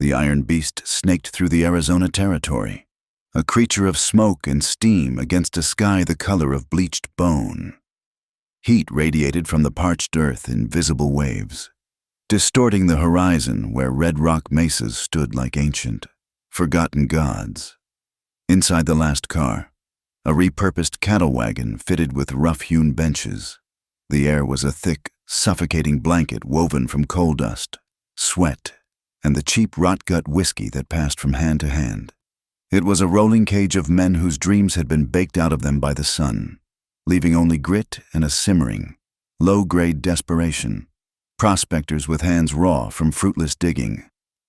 The iron beast snaked through the Arizona territory, a creature of smoke and steam against a sky the color of bleached bone. Heat radiated from the parched earth in visible waves, distorting the horizon where red rock mesas stood like ancient, forgotten gods. Inside the last car, a repurposed cattle wagon fitted with rough-hewn benches. The air was a thick, suffocating blanket woven from coal dust, sweat, and the cheap rot-gut whiskey that passed from hand to hand. It was a rolling cage of men whose dreams had been baked out of them by the sun, leaving only grit and a simmering, low-grade desperation. Prospectors with hands raw from fruitless digging,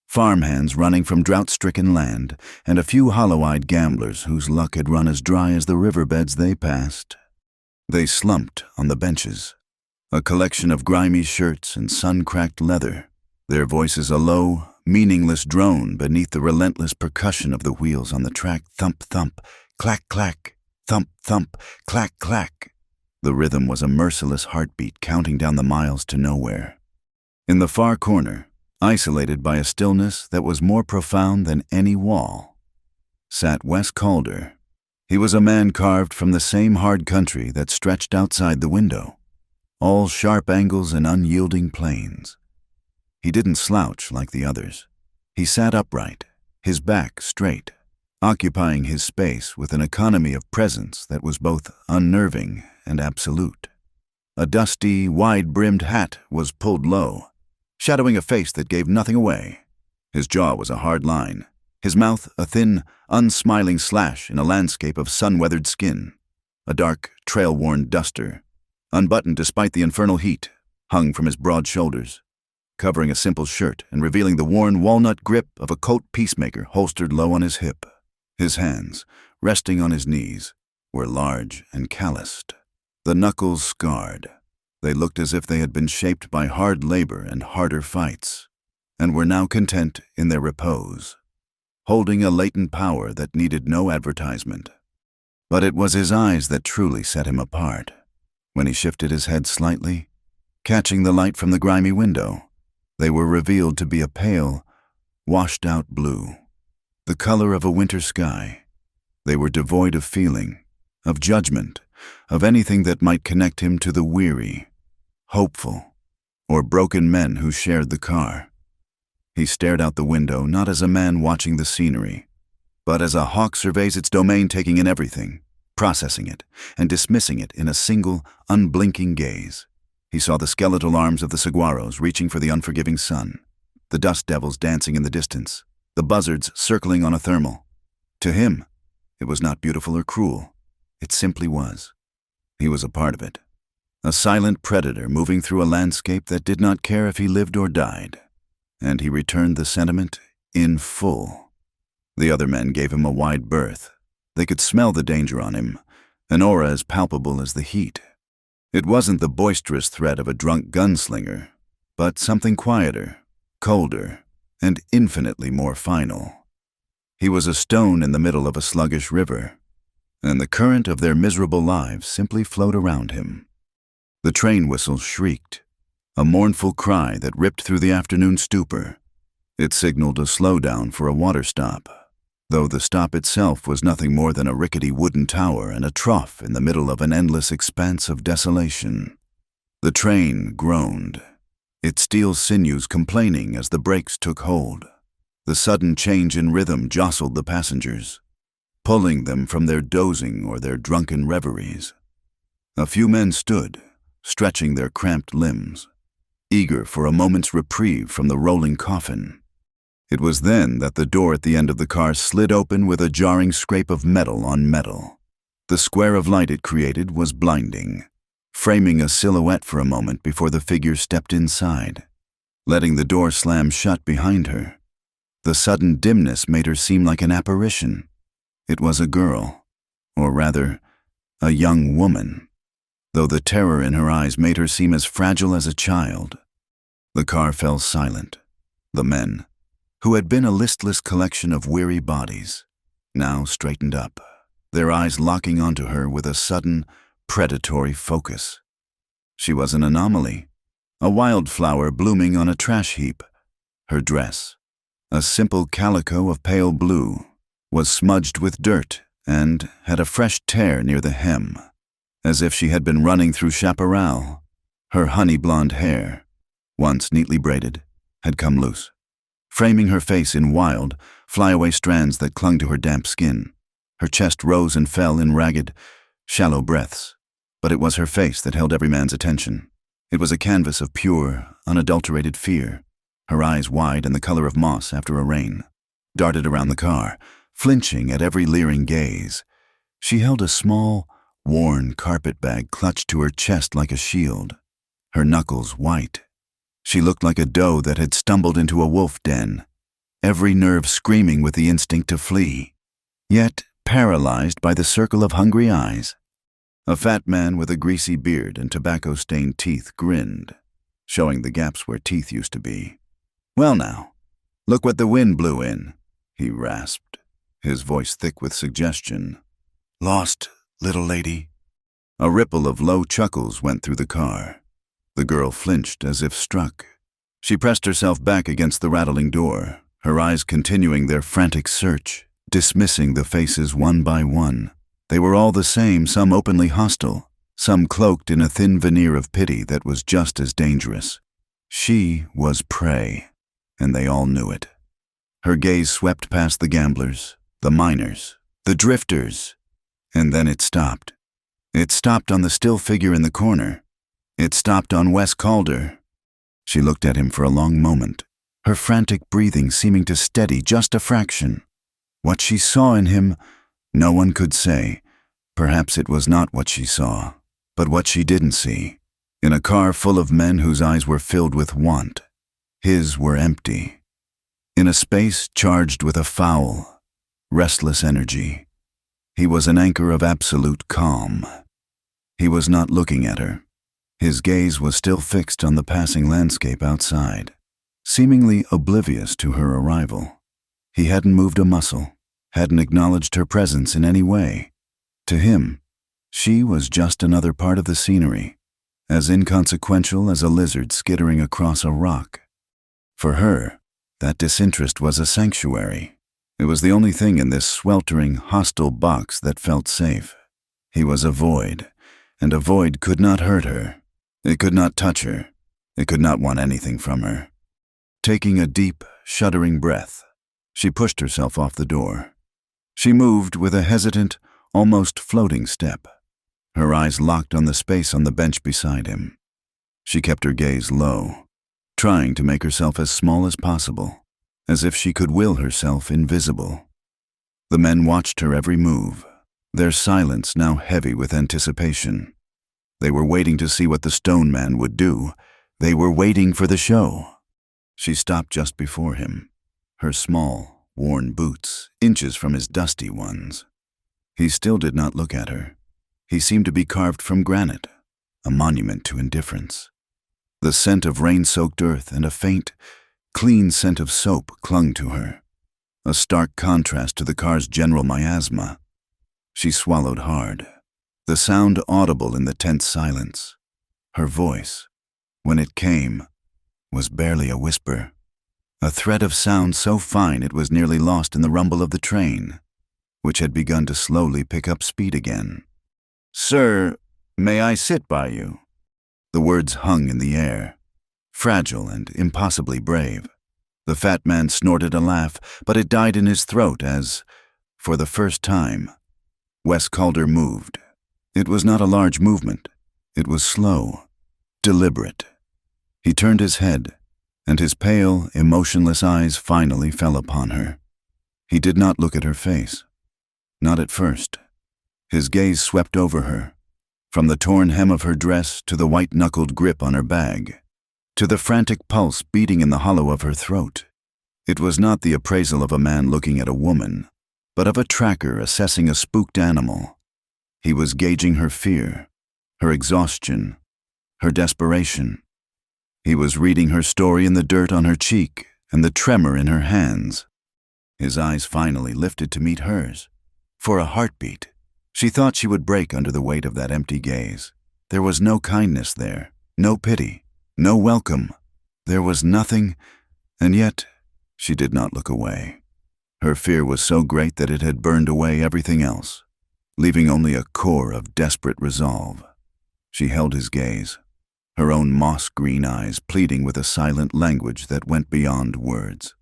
farmhands running from drought-stricken land, and a few hollow-eyed gamblers whose luck had run as dry as the riverbeds they passed. They slumped on the benches, a collection of grimy shirts and sun-cracked leather, their voices a low, meaningless drone beneath the relentless percussion of the wheels on the track. Thump-thump, clack-clack, thump-thump, clack-clack. The rhythm was a merciless heartbeat counting down the miles to nowhere. In the far corner, isolated by a stillness that was more profound than any wall, sat Wes Calder. He was a man carved from the same hard country that stretched outside the window, all sharp angles and unyielding planes. He didn't slouch like the others. He sat upright, his back straight, occupying his space with an economy of presence that was both unnerving and absolute. A dusty, wide-brimmed hat was pulled low, shadowing a face that gave nothing away. His jaw was a hard line, his mouth a thin, unsmiling slash in a landscape of sun-weathered skin. A dark, trail-worn duster, unbuttoned despite the infernal heat, hung from his broad shoulders, covering a simple shirt and revealing the worn walnut grip of a Colt Peacemaker holstered low on his hip. His hands, resting on his knees, were large and calloused, the knuckles scarred. They looked as if they had been shaped by hard labor and harder fights, and were now content in their repose, holding a latent power that needed no advertisement. But it was his eyes that truly set him apart. When he shifted his head slightly, catching the light from the grimy window, they were revealed to be a pale, washed-out blue, the color of a winter sky. They were devoid of feeling, of judgment, of anything that might connect him to the weary, hopeful, or broken men who shared the car. He stared out the window not as a man watching the scenery, but as a hawk surveys its domain, taking in everything, processing it, and dismissing it in a single, unblinking gaze. He saw the skeletal arms of the saguaros reaching for the unforgiving sun, the dust devils dancing in the distance, the buzzards circling on a thermal. To him, it was not beautiful or cruel. It simply was. He was a part of it, a silent predator moving through a landscape that did not care if he lived or died, and he returned the sentiment in full. The other men gave him a wide berth. They could smell the danger on him, an aura as palpable as the heat. It wasn't the boisterous threat of a drunk gunslinger, but something quieter, colder, and infinitely more final. He was a stone in the middle of a sluggish river, and the current of their miserable lives simply flowed around him. The train whistle shrieked, a mournful cry that ripped through the afternoon stupor. It signaled a slowdown for a water stop, though the stop itself was nothing more than a rickety wooden tower and a trough in the middle of an endless expanse of desolation. The train groaned, its steel sinews complaining as the brakes took hold. The sudden change in rhythm jostled the passengers, pulling them from their dozing or their drunken reveries. A few men stood, stretching their cramped limbs, eager for a moment's reprieve from the rolling coffin. It was then that the door at the end of the car slid open with a jarring scrape of metal on metal. The square of light it created was blinding, framing a silhouette for a moment before the figure stepped inside, letting the door slam shut behind her. The sudden dimness made her seem like an apparition. It was a girl, or rather, a young woman, though the terror in her eyes made her seem as fragile as a child. The car fell silent. The men, who had been a listless collection of weary bodies, now straightened up, their eyes locking onto her with a sudden, predatory focus. She was an anomaly, a wildflower blooming on a trash heap. Her dress, a simple calico of pale blue, was smudged with dirt and had a fresh tear near the hem, as if she had been running through chaparral. Her honey-blonde hair, once neatly braided, had come loose, framing her face in wild, flyaway strands that clung to her damp skin. Her chest rose and fell in ragged, shallow breaths, but it was her face that held every man's attention. It was a canvas of pure, unadulterated fear, her eyes wide and the color of moss after a rain, darted around the car, flinching at every leering gaze. She held a small, worn carpet bag clutched to her chest like a shield, her knuckles white. She looked like a doe that had stumbled into a wolf den, every nerve screaming with the instinct to flee, yet paralyzed by the circle of hungry eyes. A fat man with a greasy beard and tobacco-stained teeth grinned, showing the gaps where teeth used to be. "Well now, look what the wind blew in," he rasped, his voice thick with suggestion. "Lost, little lady?" A ripple of low chuckles went through the car. The girl flinched as if struck. She pressed herself back against the rattling door, her eyes continuing their frantic search, dismissing the faces one by one. They were all the same, some openly hostile, some cloaked in a thin veneer of pity that was just as dangerous. She was prey, and they all knew it. Her gaze swept past the gamblers, the miners, the drifters, and then it stopped. It stopped on the still figure in the corner. It stopped on Wes Calder. She looked at him for a long moment, her frantic breathing seeming to steady just a fraction. What she saw in him, no one could say. Perhaps it was not what she saw, but what she didn't see. In a car full of men whose eyes were filled with want, his were empty. In a space charged with a foul, restless energy, he was an anchor of absolute calm. He was not looking at her. His gaze was still fixed on the passing landscape outside, seemingly oblivious to her arrival. He hadn't moved a muscle, hadn't acknowledged her presence in any way. To him, she was just another part of the scenery, as inconsequential as a lizard skittering across a rock. For her, that disinterest was a sanctuary. It was the only thing in this sweltering, hostile box that felt safe. He was a void, and a void could not hurt her. It could not touch her. It could not want anything from her. Taking a deep, shuddering breath, she pushed herself off the door. She moved with a hesitant, almost floating step, her eyes locked on the space on the bench beside him. She kept her gaze low, trying to make herself as small as possible, as if she could will herself invisible. The men watched her every move, their silence now heavy with anticipation. They were waiting to see what the stone man would do. They were waiting for the show. She stopped just before him, her small, worn boots inches from his dusty ones. He still did not look at her. He seemed to be carved from granite, a monument to indifference. The scent of rain-soaked earth and a faint, clean scent of soap clung to her, a stark contrast to the car's general miasma. She swallowed hard, the sound audible in the tense silence. Her voice, when it came, was barely a whisper, a thread of sound so fine it was nearly lost in the rumble of the train, which had begun to slowly pick up speed again. "Sir, may I sit by you?" The words hung in the air, fragile and impossibly brave. The fat man snorted a laugh, but it died in his throat as, for the first time, Wes Calder moved. It was not a large movement. It was slow, deliberate. He turned his head, and his pale, emotionless eyes finally fell upon her. He did not look at her face. Not at first. His gaze swept over her, from the torn hem of her dress to the white-knuckled grip on her bag, to the frantic pulse beating in the hollow of her throat. It was not the appraisal of a man looking at a woman, but of a tracker assessing a spooked animal. He was gauging her fear, her exhaustion, her desperation. He was reading her story in the dirt on her cheek and the tremor in her hands. His eyes finally lifted to meet hers. For a heartbeat, she thought she would break under the weight of that empty gaze. There was no kindness there, no pity, no welcome. There was nothing, and yet She did not look away. Her fear was so great that it had burned away everything else, leaving only a core of desperate resolve. She held his gaze, her own moss-green eyes pleading with a silent language that went beyond words.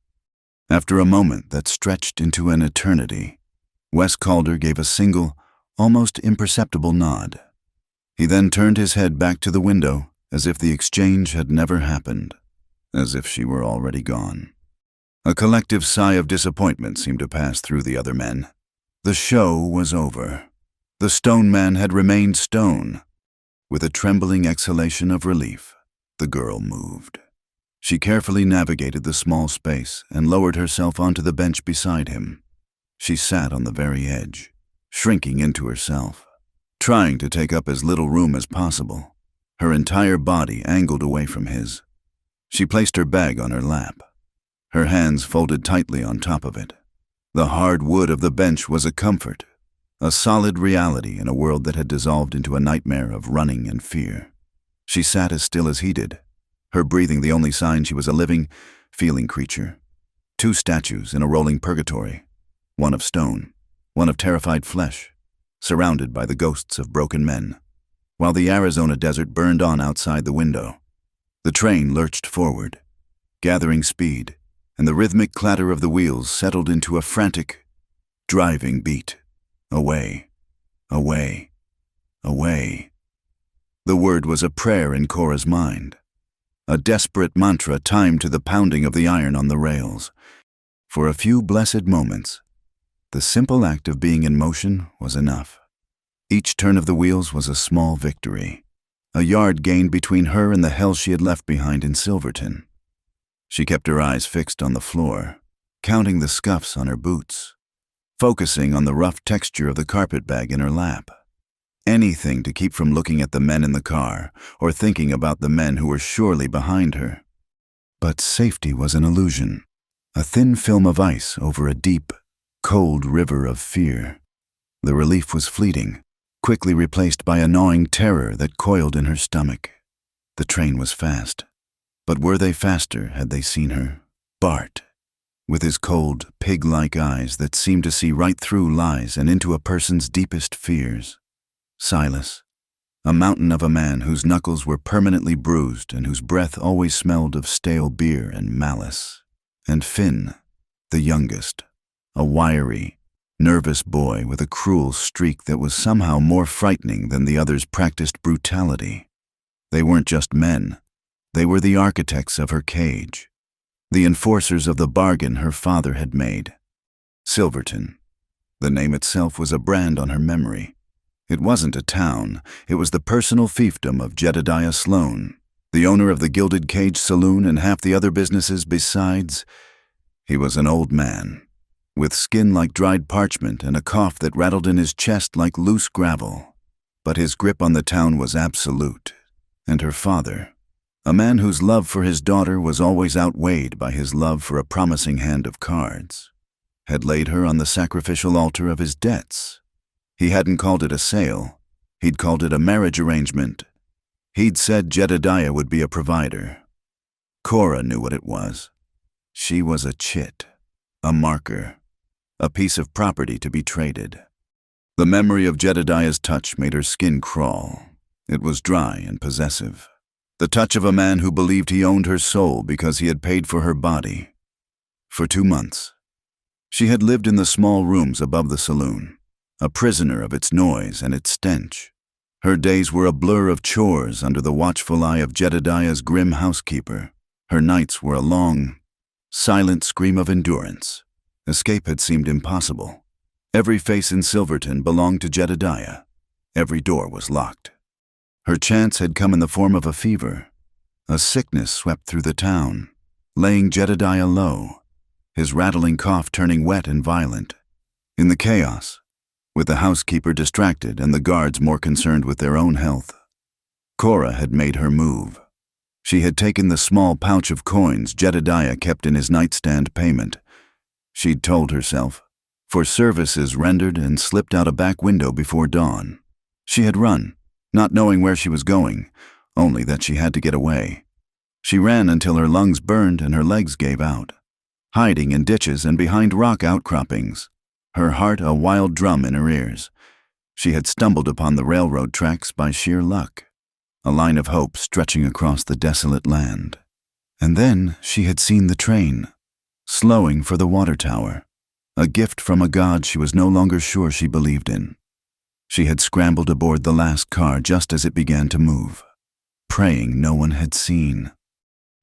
After a moment that stretched into an eternity, Wes Calder gave a single, almost imperceptible nod. He then turned his head back to the window as if the exchange had never happened, as if she were already gone. A collective sigh of disappointment seemed to pass through the other men. The show was over. The stone man had remained stone. With a trembling exhalation of relief, the girl moved. She carefully navigated the small space and lowered herself onto the bench beside him. She sat on the very edge, shrinking into herself, trying to take up as little room as possible, her entire body angled away from his. She placed her bag on her lap, her hands folded tightly on top of it. The hard wood of the bench was a comfort, a solid reality in a world that had dissolved into a nightmare of running and fear. She sat as still as he did, her breathing the only sign she was a living, feeling creature. Two statues in a rolling purgatory, one of stone, one of terrified flesh, surrounded by the ghosts of broken men, while the Arizona desert burned on outside the window. The train lurched forward, gathering speed, and the rhythmic clatter of the wheels settled into a frantic, driving beat. Away, away, away. The word was a prayer in Cora's mind, a desperate mantra timed to the pounding of the iron on the rails. For a few blessed moments, the simple act of being in motion was enough. Each turn of the wheels was a small victory, a yard gained between her and the hell she had left behind in Silverton. She kept her eyes fixed on the floor, counting the scuffs on her boots, focusing on the rough texture of the carpetbag in her lap. Anything to keep from looking at the men in the car or thinking about the men who were surely behind her. But safety was an illusion, a thin film of ice over a deep, cold river of fear. The relief was fleeting, quickly replaced by a gnawing terror that coiled in her stomach. The train was fast, but were they faster had they seen her? Bart, with his cold, pig-like eyes that seemed to see right through lies and into a person's deepest fears. Silas, a mountain of a man whose knuckles were permanently bruised and whose breath always smelled of stale beer and malice. And Finn, the youngest, a wiry, nervous boy with a cruel streak that was somehow more frightening than the others' practiced brutality. They weren't just men. They were the architects of her cage, the enforcers of the bargain her father had made. Silverton. The name itself was a brand on her memory. It wasn't a town, it was the personal fiefdom of Jedediah Sloan, the owner of the Gilded Cage Saloon and half the other businesses besides. He was an old man, with skin like dried parchment and a cough that rattled in his chest like loose gravel. But his grip on the town was absolute. And her father, a man whose love for his daughter was always outweighed by his love for a promising hand of cards, had laid her on the sacrificial altar of his debts. He hadn't called it a sale. He'd called it a marriage arrangement. He'd said Jedediah would be a provider. Cora knew what it was. She was a chit, a marker, a piece of property to be traded. The memory of Jedediah's touch made her skin crawl. It was dry and possessive. The touch of a man who believed he owned her soul because he had paid for her body. For 2 months, she had lived in the small rooms above the saloon, a prisoner of its noise and its stench. Her days were a blur of chores under the watchful eye of Jedediah's grim housekeeper. Her nights were a long, silent scream of endurance. Escape had seemed impossible. Every face in Silverton belonged to Jedediah. Every door was locked. Her chance had come in the form of a fever. A sickness swept through the town, laying Jedediah low, his rattling cough turning wet and violent. In the chaos, with the housekeeper distracted and the guards more concerned with their own health, Cora had made her move. She had taken the small pouch of coins Jedediah kept in his nightstand payment. She'd told herself, for services rendered, and slipped out a back window before dawn. She had run, not knowing where she was going, only that she had to get away. She ran until her lungs burned and her legs gave out. hiding in ditches and behind rock outcroppings, her heart a wild drum in her ears. She had stumbled upon the railroad tracks by sheer luck, a line of hope stretching across the desolate land. And then she had seen the train, slowing for the water tower, a gift from a god she was no longer sure she believed in. She had scrambled aboard the last car just as it began to move, praying no one had seen.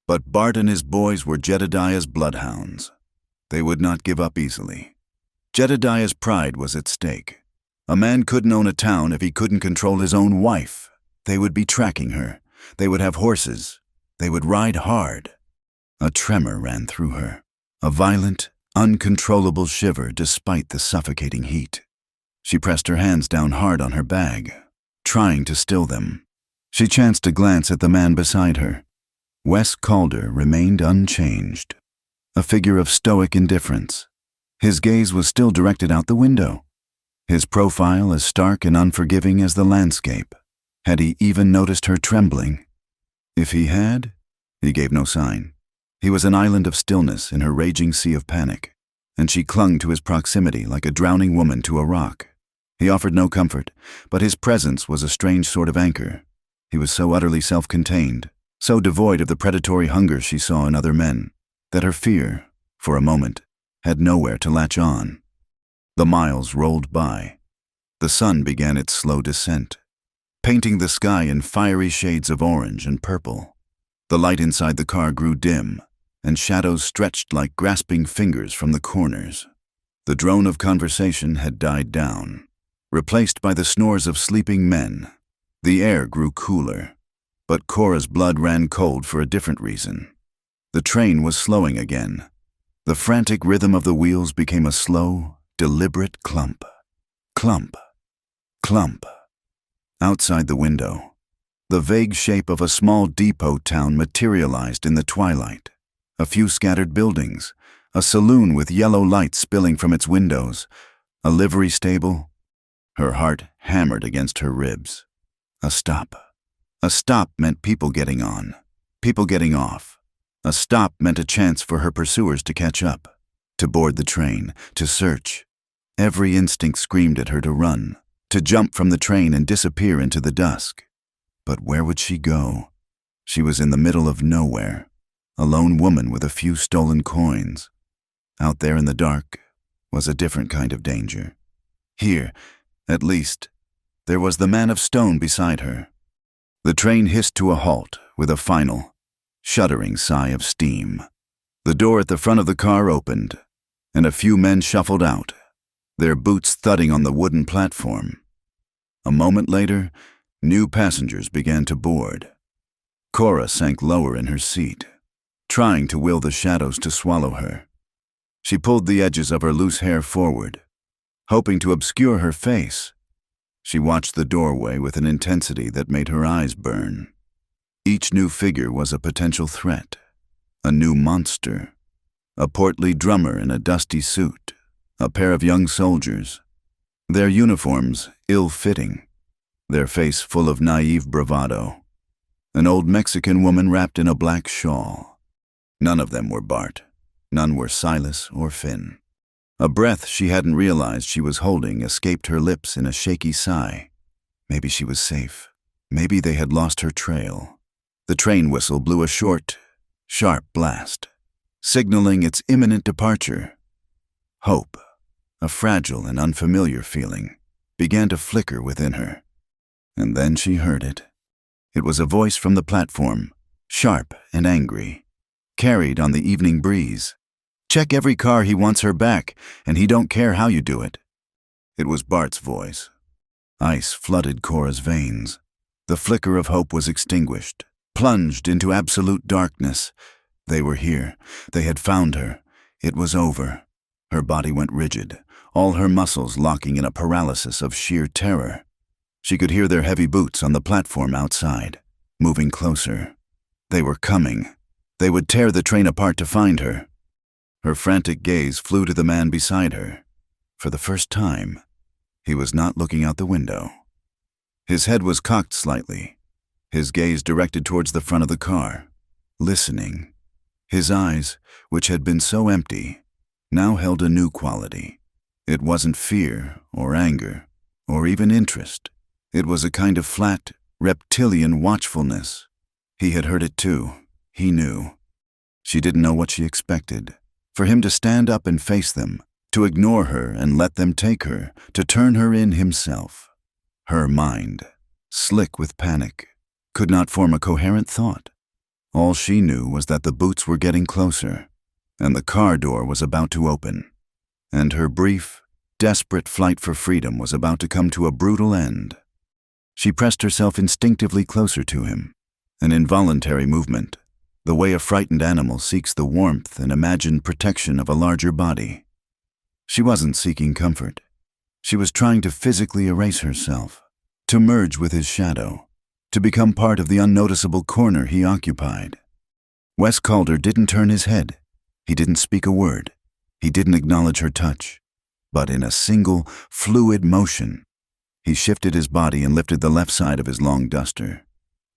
But Bart and his boys were Jedediah's bloodhounds. They would not give up easily. Jedediah's pride was at stake. A man couldn't own a town if he couldn't control his own wife. They would be tracking her. They would have horses. They would ride hard. A tremor ran through her, a violent, uncontrollable shiver despite the suffocating heat. She pressed her hands down hard on her bag, trying to still them. She chanced a glance at the man beside her. Wes Calder remained unchanged, a figure of stoic indifference. His gaze was still directed out the window, his profile as stark and unforgiving as the landscape. Had he even noticed her trembling? If he had, he gave no sign. He was an island of stillness in her raging sea of panic, and she clung to his proximity like a drowning woman to a rock. He offered no comfort, but his presence was a strange sort of anchor. He was so utterly self-contained, so devoid of the predatory hunger she saw in other men, that her fear, for a moment, had nowhere to latch on. The miles rolled by. The sun began its slow descent, painting the sky in fiery shades of orange and purple. The light inside the car grew dim, and shadows stretched like grasping fingers from the corners. The drone of conversation had died down, replaced by the snores of sleeping men. The air grew cooler, but Cora's blood ran cold for a different reason. The train was slowing again. The frantic rhythm of the wheels became a slow, deliberate clump. Clump. Clump. Outside the window, the vague shape of a small depot town materialized in the twilight. A few scattered buildings, a saloon with yellow light spilling from its windows, a livery stable. Her heart hammered against her ribs. A stop. A stop meant people getting on, people getting off. A stop meant a chance for her pursuers to catch up, to board the train, to search. Every instinct screamed at her to run, to jump from the train and disappear into the dusk. But where would she go? She was in the middle of nowhere, a lone woman with a few stolen coins. Out there in the dark was a different kind of danger. Here, at least, there was the man of stone beside her. The train hissed to a halt with a final, shuddering sigh of steam. The door at the front of the car opened, and a few men shuffled out, their boots thudding on the wooden platform. A moment later, new passengers began to board. Cora sank lower in her seat, trying to will the shadows to swallow her. She pulled the edges of her loose hair forward, hoping to obscure her face. She watched the doorway with an intensity that made her eyes burn. Each new figure was a potential threat, a new monster. A portly drummer in a dusty suit, a pair of young soldiers, their uniforms ill-fitting, their face full of naive bravado. An old Mexican woman wrapped in a black shawl. None of them were Bart. None were Silas or Finn. A breath she hadn't realized she was holding escaped her lips in a shaky sigh. Maybe she was safe. Maybe they had lost her trail. The train whistle blew a short, sharp blast, signaling its imminent departure. Hope, a fragile and unfamiliar feeling, began to flicker within her. And then she heard it. It was a voice from the platform, sharp and angry, carried on the evening breeze. Check every car he wants her back, and he don't care how you do it. It was Bart's voice. Ice flooded Cora's veins. The flicker of hope was extinguished, plunged into absolute darkness. They were here. They had found her. It was over. Her body went rigid, all her muscles locking in a paralysis of sheer terror. She could hear their heavy boots on the platform outside, moving closer. They were coming. They would tear the train apart to find her. Her frantic gaze flew to the man beside her. For the first time, he was not looking out the window. His head was cocked slightly, his gaze directed towards the front of the car, listening. His eyes, which had been so empty, now held a new quality. It wasn't fear or anger or even interest. It was a kind of flat, reptilian watchfulness. He had heard it too. He knew. She didn't know what she expected. For him to stand up and face them, to ignore her and let them take her, to turn her in himself. Her mind, slick with panic, could not form a coherent thought. All she knew was that the boots were getting closer, and the car door was about to open, and her brief, desperate flight for freedom was about to come to a brutal end. She pressed herself instinctively closer to him, an involuntary movement, the way a frightened animal seeks the warmth and imagined protection of a larger body. She wasn't seeking comfort. She was trying to physically erase herself, to merge with his shadow, to become part of the unnoticeable corner he occupied. Wes Calder didn't turn his head. He didn't speak a word. He didn't acknowledge her touch. But in a single, fluid motion, he shifted his body and lifted the left side of his long duster.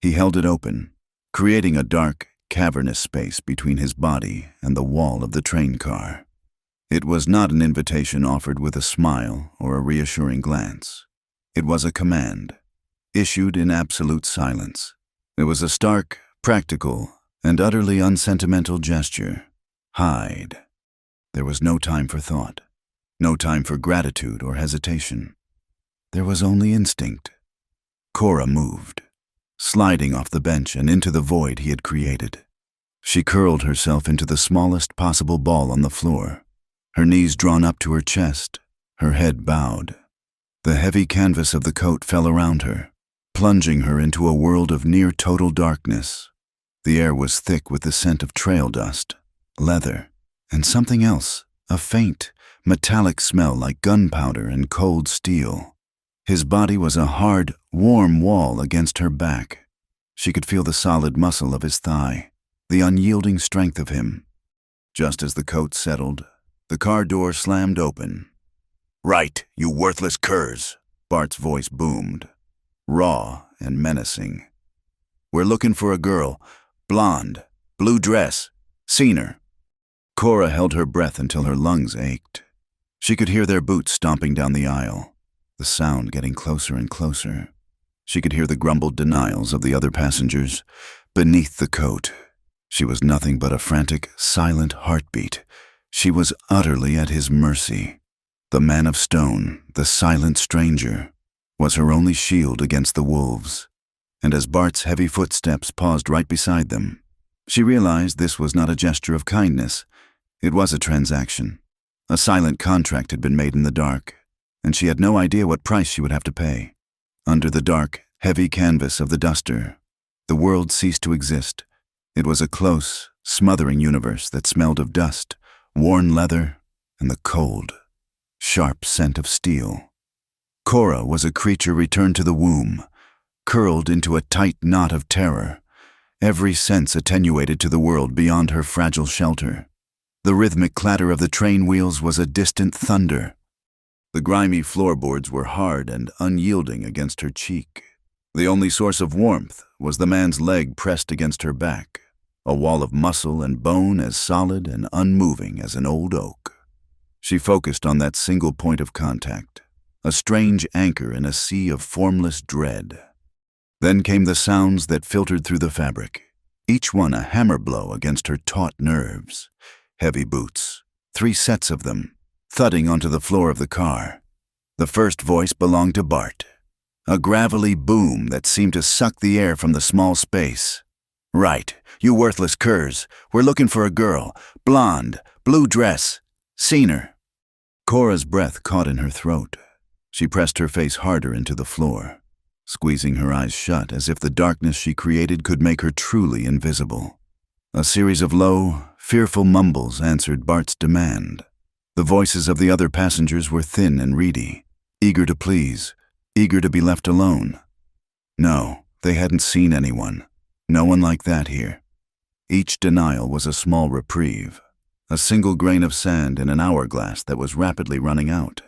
He held it open, creating a dark, cavernous space between his body and the wall of the train car. It was not an invitation offered with a smile or a reassuring glance. It was a command, issued in absolute silence. It was a stark, practical, and utterly unsentimental gesture. Hide. There was no time for thought, no time for gratitude or hesitation. There was only instinct. Cora moved, sliding off the bench and into the void he had created. She curled herself into the smallest possible ball on the floor, her knees drawn up to her chest, her head bowed. The heavy canvas of the coat fell around her, plunging her into a world of near-total darkness. The air was thick with the scent of trail dust, leather, and something else, a faint, metallic smell like gunpowder and cold steel. His body was a hard, warm wall against her back. She could feel the solid muscle of his thigh, the unyielding strength of him. Just as the coat settled, the car door slammed open. "Right, you worthless curs," Bart's voice boomed, raw and menacing. "We're looking for a girl, blonde, blue dress. Seen her." Cora held her breath until her lungs ached. She could hear their boots stomping down the aisle, the sound getting closer and closer. She could hear the grumbled denials of the other passengers. Beneath the coat, she was nothing but a frantic, silent heartbeat. She was utterly at his mercy. The man of stone, the silent stranger, was her only shield against the wolves. And as Bart's heavy footsteps paused right beside them, she realized this was not a gesture of kindness. It was a transaction. A silent contract had been made in the dark, and she had no idea what price she would have to pay. Under the dark, heavy canvas of the duster, the world ceased to exist. It was a close, smothering universe that smelled of dust, worn leather, and the cold, sharp scent of steel. Cora was a creature returned to the womb, curled into a tight knot of terror, every sense attenuated to the world beyond her fragile shelter. The rhythmic clatter of the train wheels was a distant thunder. The grimy floorboards were hard and unyielding against her cheek. The only source of warmth was the man's leg pressed against her back, a wall of muscle and bone as solid and unmoving as an old oak. She focused on that single point of contact, a strange anchor in a sea of formless dread. Then came the sounds that filtered through the fabric, each one a hammer blow against her taut nerves. Heavy boots, 3 sets of them, thudding onto the floor of the car. The first voice belonged to Bart, a gravelly boom that seemed to suck the air from the small space. "Right, you worthless curs. We're looking for a girl, blonde, blue dress. Seen her." Cora's breath caught in her throat. She pressed her face harder into the floor, squeezing her eyes shut as if the darkness she created could make her truly invisible. A series of low, fearful mumbles answered Bart's demand. The voices of the other passengers were thin and reedy, eager to please, eager to be left alone. No, they hadn't seen anyone. No one like that here. Each denial was a small reprieve, a single grain of sand in an hourglass that was rapidly running out.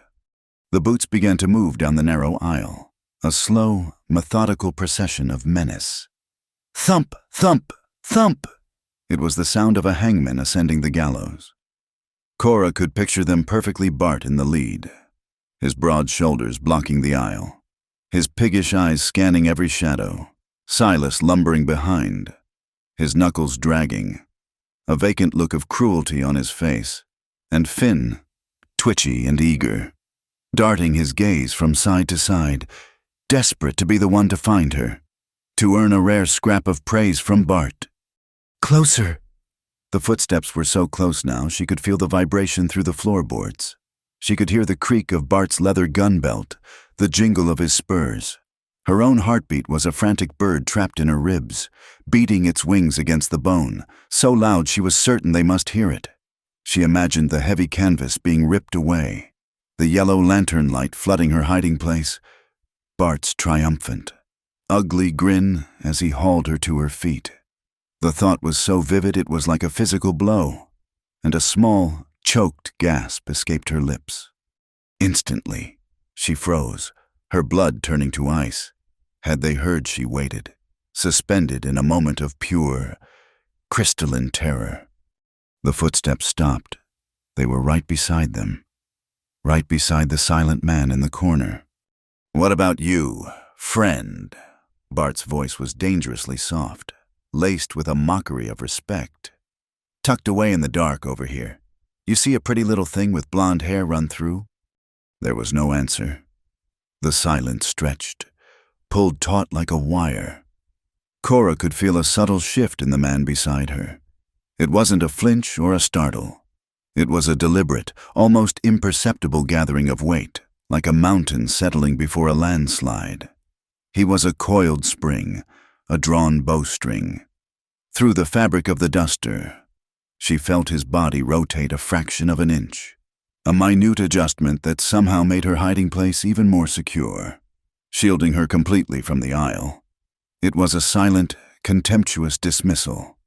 The boots began to move down the narrow aisle, a slow, methodical procession of menace. Thump, thump, thump! It was the sound of a hangman ascending the gallows. Cora could picture them perfectly, Bart in the lead, his broad shoulders blocking the aisle, his piggish eyes scanning every shadow, Silas lumbering behind, his knuckles dragging, a vacant look of cruelty on his face, and Finn, twitchy and eager, darting his gaze from side to side, desperate to be the one to find her, to earn a rare scrap of praise from Bart. Closer! The footsteps were so close now she could feel the vibration through the floorboards. She could hear the creak of Bart's leather gun belt, the jingle of his spurs. Her own heartbeat was a frantic bird trapped in her ribs, beating its wings against the bone, so loud she was certain they must hear it. She imagined the heavy canvas being ripped away, the yellow lantern light flooding her hiding place, Bart's triumphant, ugly grin as he hauled her to her feet. The thought was so vivid it was like a physical blow, and a small, choked gasp escaped her lips. Instantly, she froze, her blood turning to ice. Had they heard, she waited, suspended in a moment of pure, crystalline terror. The footsteps stopped. They were right beside them, right beside the silent man in the corner. "What about you, friend?" Bart's voice was dangerously soft, laced with a mockery of respect. "Tucked away in the dark over here. You see a pretty little thing with blonde hair run through?" There was no answer. The silence stretched, pulled taut like a wire. Cora could feel a subtle shift in the man beside her. It wasn't a flinch or a startle. It was a deliberate, almost imperceptible gathering of weight, like a mountain settling before a landslide. He was a coiled spring, a drawn bowstring. Through the fabric of the duster, she felt his body rotate a fraction of an inch, a minute adjustment that somehow made her hiding place even more secure, shielding her completely from the aisle. It was a silent, contemptuous dismissal.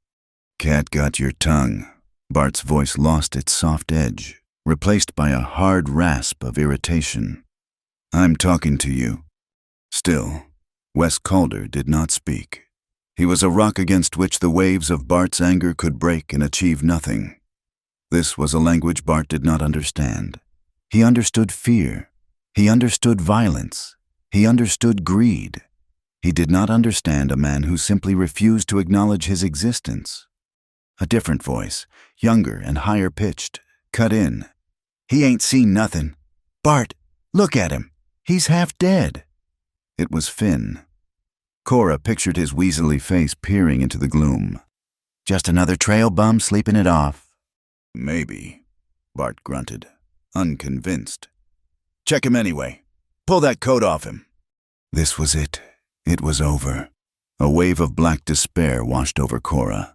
"Cat got your tongue." Bart's voice lost its soft edge, replaced by a hard rasp of irritation. "I'm talking to you." Still, Wes Calder did not speak. He was a rock against which the waves of Bart's anger could break and achieve nothing. This was a language Bart did not understand. He understood fear. He understood violence. He understood greed. He did not understand a man who simply refused to acknowledge his existence. A different voice, younger and higher pitched, cut in. "He ain't seen nothing. Bart, look at him. He's half dead." It was Finn. Cora pictured his weaselly face peering into the gloom. "Just another trail bum sleeping it off." "Maybe," Bart grunted, unconvinced. "Check him anyway. Pull that coat off him." This was it. It was over. A wave of black despair washed over Cora.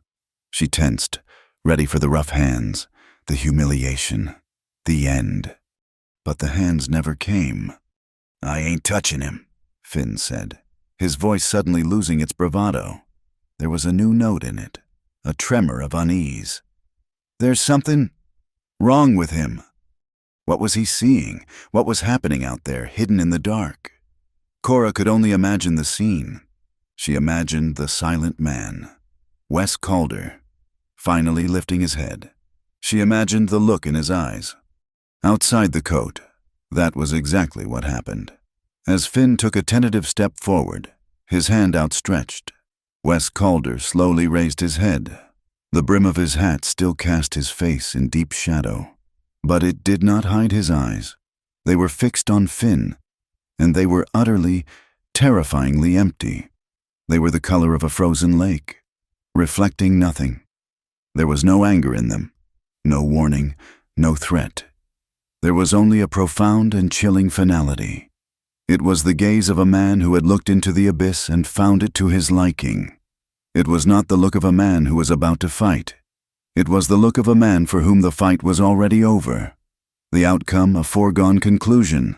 She tensed, ready for the rough hands, the humiliation, the end. But the hands never came. "I ain't touching him," Finn said, his voice suddenly losing its bravado. There was a new note in it, a tremor of unease. "There's something wrong with him." What was he seeing? What was happening out there, hidden in the dark? Cora could only imagine the scene. She imagined the silent man, Wes Calder, finally lifting his head. She imagined the look in his eyes. Outside the coat, that was exactly what happened. As Finn took a tentative step forward, his hand outstretched, Wes Calder slowly raised his head. The brim of his hat still cast his face in deep shadow, but it did not hide his eyes. They were fixed on Finn, and they were utterly, terrifyingly empty. They were the color of a frozen lake, reflecting nothing. There was no anger in them, no warning, no threat. There was only a profound and chilling finality. It was the gaze of a man who had looked into the abyss and found it to his liking. It was not the look of a man who was about to fight. It was the look of a man for whom the fight was already over, the outcome a foregone conclusion.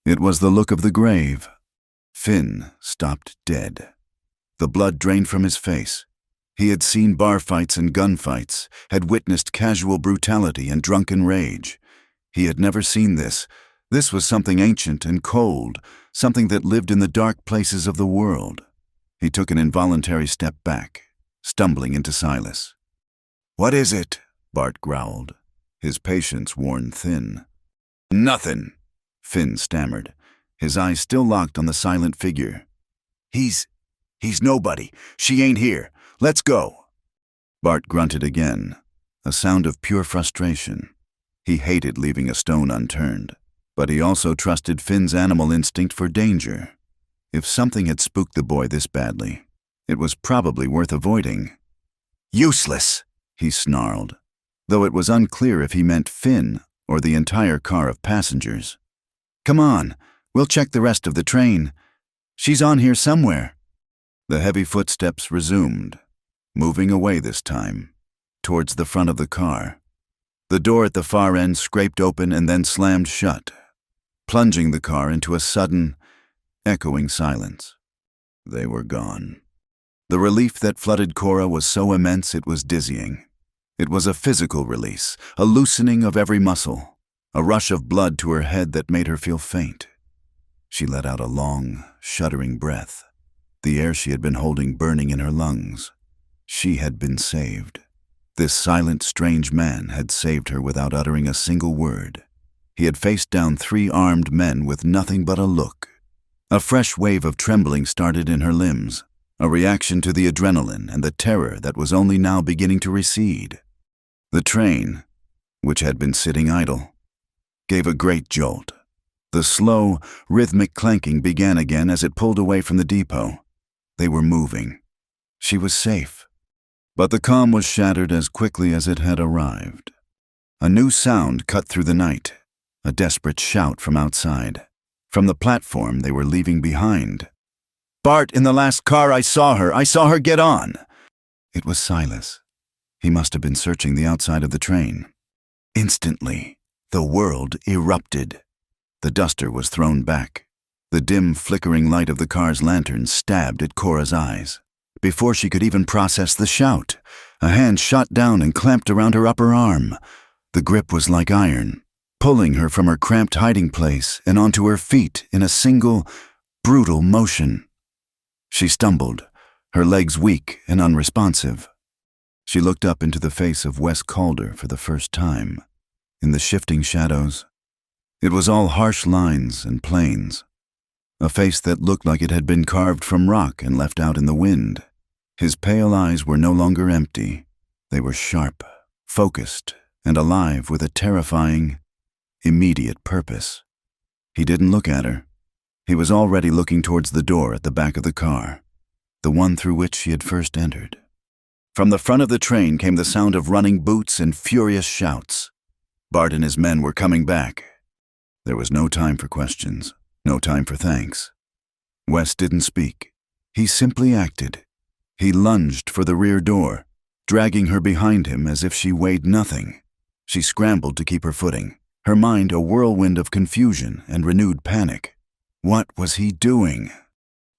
It was the look of the grave. Finn stopped dead. The blood drained from his face. He had seen bar fights and gunfights, had witnessed casual brutality and drunken rage. He had never seen this. This was something ancient and cold, something that lived in the dark places of the world. He took an involuntary step back, stumbling into Silas. "What is it?" Bart growled, his patience worn thin. "Nothing," Finn stammered, his eyes still locked on the silent figure. He's nobody. She ain't here. Let's go." Bart grunted again, a sound of pure frustration. He hated leaving a stone unturned, but he also trusted Finn's animal instinct for danger. If something had spooked the boy this badly, it was probably worth avoiding. "Useless," he snarled, though it was unclear if he meant Finn or the entire car of passengers. "Come on, we'll check the rest of the train. She's on here somewhere." The heavy footsteps resumed, moving away this time, towards the front of the car. The door at the far end scraped open and then slammed shut, plunging the car into a sudden, echoing silence. They were gone. The relief that flooded Cora was so immense it was dizzying. It was a physical release, a loosening of every muscle, a rush of blood to her head that made her feel faint. She let out a long, shuddering breath, the air she had been holding burning in her lungs. She had been saved. This silent, strange man had saved her without uttering a single word. He had faced down 3 armed men with nothing but a look. A fresh wave of trembling started in her limbs, a reaction to the adrenaline and the terror that was only now beginning to recede. The train, which had been sitting idle, gave a great jolt. The slow, rhythmic clanking began again as it pulled away from the depot. They were moving. She was safe. But the calm was shattered as quickly as it had arrived. A new sound cut through the night, a desperate shout from outside. From the platform they were leaving behind. "Bart, in the last car I saw her get on!" It was Silas. He must have been searching the outside of the train. Instantly, the world erupted. The duster was thrown back. The dim, flickering light of the car's lantern stabbed at Cora's eyes. Before she could even process the shout, a hand shot down and clamped around her upper arm. The grip was like iron, pulling her from her cramped hiding place and onto her feet in a single, brutal motion. She stumbled, her legs weak and unresponsive. She looked up into the face of Wes Calder for the first time. In the shifting shadows, it was all harsh lines and planes. A face that looked like it had been carved from rock and left out in the wind. His pale eyes were no longer empty. They were sharp, focused, and alive with a terrifying, immediate purpose. He didn't look at her. He was already looking towards the door at the back of the car, the one through which she had first entered. From the front of the train came the sound of running boots and furious shouts. Bart and his men were coming back. There was no time for questions, no time for thanks. Wes didn't speak. He simply acted. He lunged for the rear door, dragging her behind him as if she weighed nothing. She scrambled to keep her footing, her mind a whirlwind of confusion and renewed panic. What was he doing?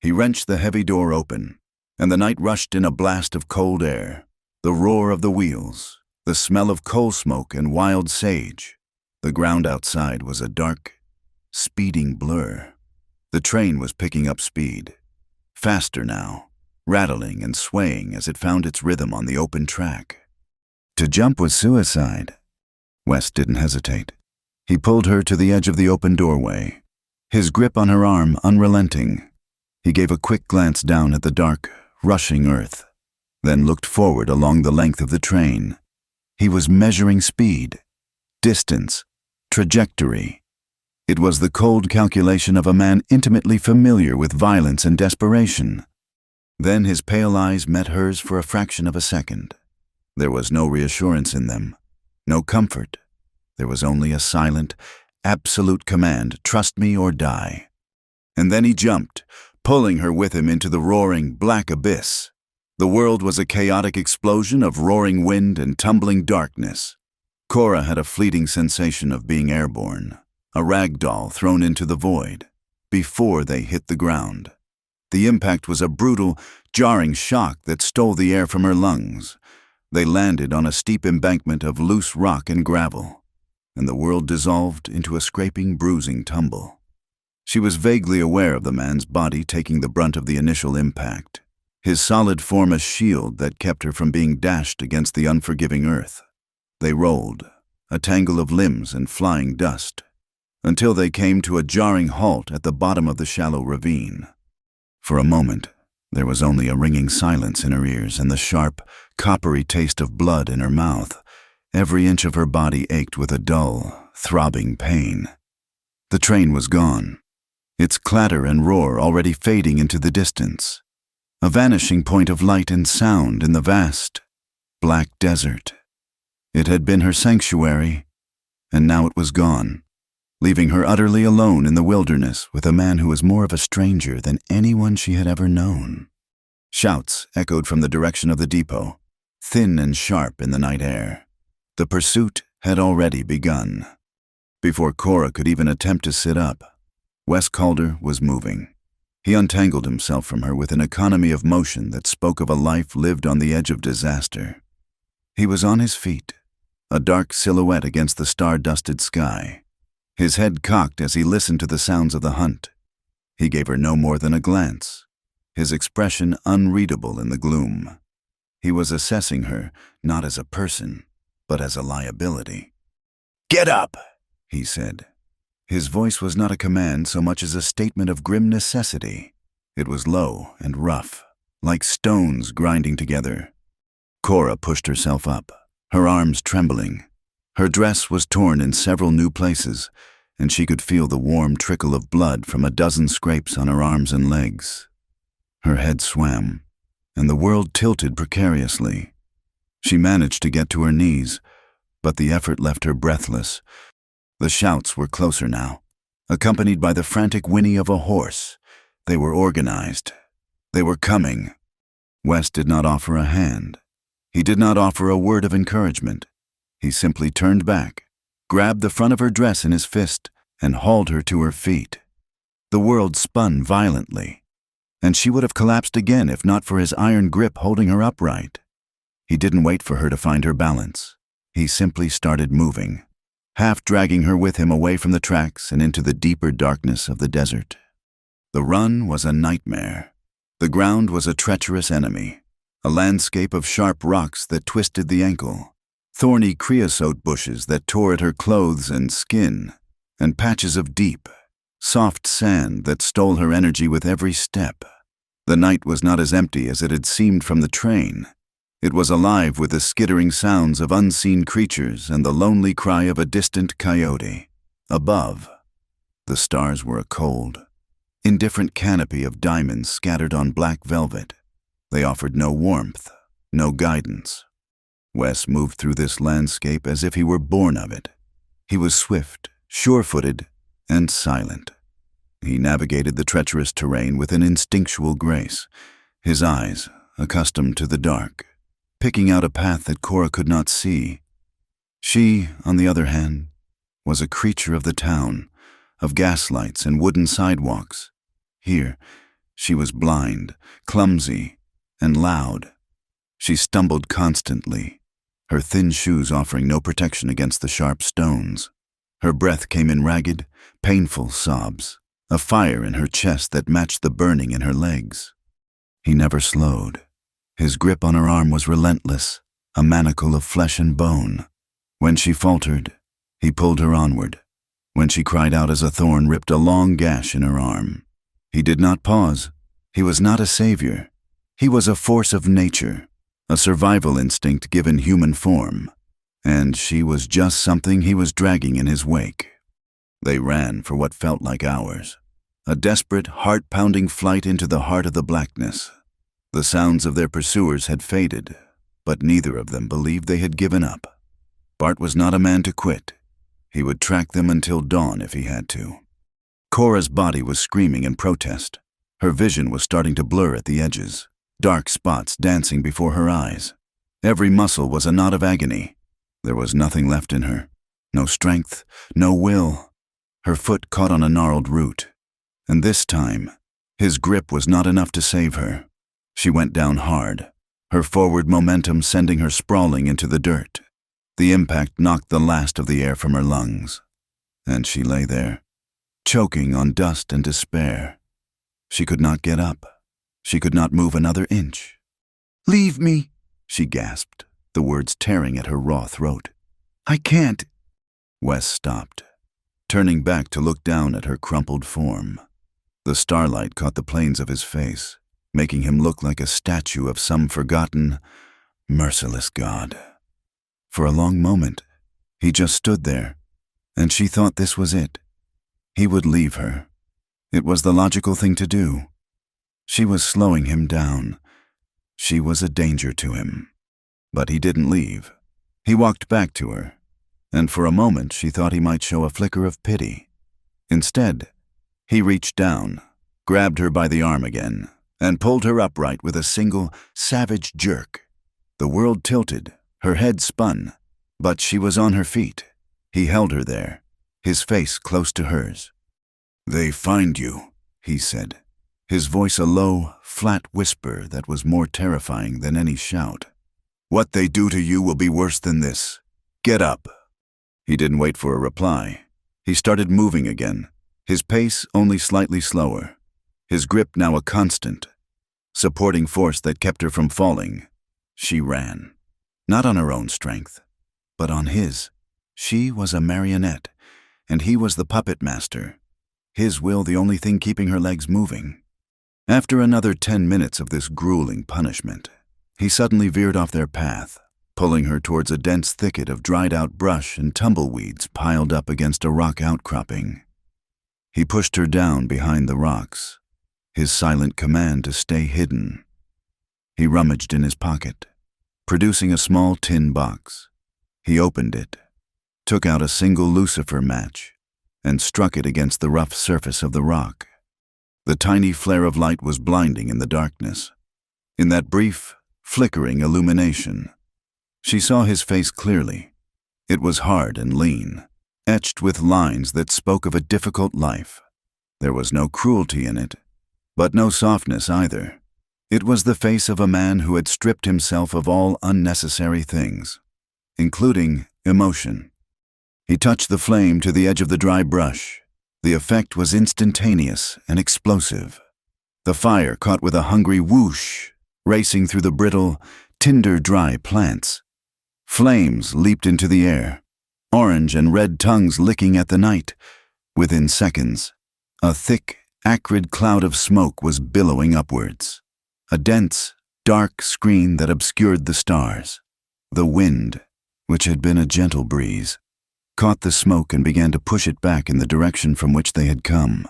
He wrenched the heavy door open, and the night rushed in a blast of cold air, the roar of the wheels, the smell of coal smoke and wild sage. The ground outside was a dark, speeding blur. The train was picking up speed, faster now, rattling and swaying as it found its rhythm on the open track. To jump was suicide. Wes didn't hesitate. He pulled her to the edge of the open doorway, his grip on her arm unrelenting. He gave a quick glance down at the dark, rushing earth, then looked forward along the length of the train. He was measuring speed, distance, trajectory. It was the cold calculation of a man intimately familiar with violence and desperation. Then his pale eyes met hers for a fraction of a second. There was no reassurance in them, no comfort. There was only a silent, absolute command, trust me or die. And then he jumped, pulling her with him into the roaring, black abyss. The world was a chaotic explosion of roaring wind and tumbling darkness. Cora had a fleeting sensation of being airborne, a rag doll thrown into the void, before they hit the ground. The impact was a brutal, jarring shock that stole the air from her lungs. They landed on a steep embankment of loose rock and gravel, and the world dissolved into a scraping, bruising tumble. She was vaguely aware of the man's body taking the brunt of the initial impact, his solid form a shield that kept her from being dashed against the unforgiving earth. They rolled, a tangle of limbs and flying dust, until they came to a jarring halt at the bottom of the shallow ravine. For a moment, there was only a ringing silence in her ears and the sharp, coppery taste of blood in her mouth. Every inch of her body ached with a dull, throbbing pain. The train was gone, its clatter and roar already fading into the distance, a vanishing point of light and sound in the vast, black desert. It had been her sanctuary, and now it was gone, leaving her utterly alone in the wilderness with a man who was more of a stranger than anyone she had ever known. Shouts echoed from the direction of the depot, thin and sharp in the night air. The pursuit had already begun. Before Cora could even attempt to sit up, Wes Calder was moving. He untangled himself from her with an economy of motion that spoke of a life lived on the edge of disaster. He was on his feet, a dark silhouette against the star-dusted sky, his head cocked as he listened to the sounds of the hunt. He gave her no more than a glance, his expression unreadable in the gloom. He was assessing her not as a person, but as a liability. "Get up!" he said. His voice was not a command so much as a statement of grim necessity. It was low and rough, like stones grinding together. Cora pushed herself up, her arms trembling. Her dress was torn in several new places, and she could feel the warm trickle of blood from a dozen scrapes on her arms and legs. Her head swam, and the world tilted precariously. She managed to get to her knees, but the effort left her breathless. The shouts were closer now, accompanied by the frantic whinny of a horse. They were organized. They were coming. Wes did not offer a hand. He did not offer a word of encouragement. He simply turned back, grabbed the front of her dress in his fist, and hauled her to her feet. The world spun violently, and she would have collapsed again if not for his iron grip holding her upright. He didn't wait for her to find her balance. He simply started moving, half dragging her with him away from the tracks and into the deeper darkness of the desert. The run was a nightmare. The ground was a treacherous enemy, a landscape of sharp rocks that twisted the ankle, thorny creosote bushes that tore at her clothes and skin, and patches of deep, soft sand that stole her energy with every step. The night was not as empty as it had seemed from the train. It was alive with the skittering sounds of unseen creatures and the lonely cry of a distant coyote. Above, the stars were a cold, indifferent canopy of diamonds scattered on black velvet. They offered no warmth, no guidance. Wes moved through this landscape as if he were born of it. He was swift, sure-footed, and silent. He navigated the treacherous terrain with an instinctual grace, his eyes accustomed to the dark, picking out a path that Cora could not see. She, on the other hand, was a creature of the town, of gaslights and wooden sidewalks. Here, she was blind, clumsy, and loud. She stumbled constantly, her thin shoes offering no protection against the sharp stones. Her breath came in ragged, painful sobs, a fire in her chest that matched the burning in her legs. He never slowed. His grip on her arm was relentless, a manacle of flesh and bone. When she faltered, he pulled her onward. When she cried out as a thorn ripped a long gash in her arm. He did not pause. He was not a savior. He was a force of nature, a survival instinct given human form. And she was just something he was dragging in his wake. They ran for what felt like hours, a desperate, heart-pounding flight into the heart of the blackness. The sounds of their pursuers had faded, but neither of them believed they had given up. Bart was not a man to quit. He would track them until dawn if he had to. Cora's body was screaming in protest. Her vision was starting to blur at the edges, dark spots dancing before her eyes. Every muscle was a knot of agony. There was nothing left in her, no strength, no will. Her foot caught on a gnarled root, and this time, his grip was not enough to save her. She went down hard, her forward momentum sending her sprawling into the dirt. The impact knocked the last of the air from her lungs, and she lay there, choking on dust and despair. She could not get up. She could not move another inch. "Leave me," she gasped, the words tearing at her raw throat. "I can't." Wes stopped, turning back to look down at her crumpled form. The starlight caught the planes of his face, making him look like a statue of some forgotten, merciless god. For a long moment, he just stood there, and she thought this was it. He would leave her. It was the logical thing to do. She was slowing him down. She was a danger to him. But he didn't leave. He walked back to her, and for a moment she thought he might show a flicker of pity. Instead, he reached down, grabbed her by the arm again, and pulled her upright with a single, savage jerk. The world tilted, her head spun, but she was on her feet. He held her there, his face close to hers. "They find you," he said, his voice a low, flat whisper that was more terrifying than any shout. "What they do to you will be worse than this. Get up." He didn't wait for a reply. He started moving again, his pace only slightly slower, his grip now a constant, supporting force that kept her from falling. She ran, not on her own strength, but on his. She was a marionette, and he was the puppet master, his will the only thing keeping her legs moving. After another 10 minutes of this grueling punishment, he suddenly veered off their path, pulling her towards a dense thicket of dried-out brush and tumbleweeds piled up against a rock outcropping. He pushed her down behind the rocks, his silent command to stay hidden. He rummaged in his pocket, producing a small tin box. He opened it, took out a single lucifer match, and struck it against the rough surface of the rock. The tiny flare of light was blinding in the darkness. In that brief, flickering illumination, she saw his face clearly. It was hard and lean, etched with lines that spoke of a difficult life. There was no cruelty in it, but no softness either. It was the face of a man who had stripped himself of all unnecessary things, including emotion. He touched the flame to the edge of the dry brush. The effect was instantaneous and explosive. The fire caught with a hungry whoosh, racing through the brittle, tinder-dry plants. Flames leaped into the air, orange and red tongues licking at the night. Within seconds, a thick, acrid cloud of smoke was billowing upwards, a dense, dark screen that obscured the stars. The wind, which had been a gentle breeze, caught the smoke and began to push it back in the direction from which they had come,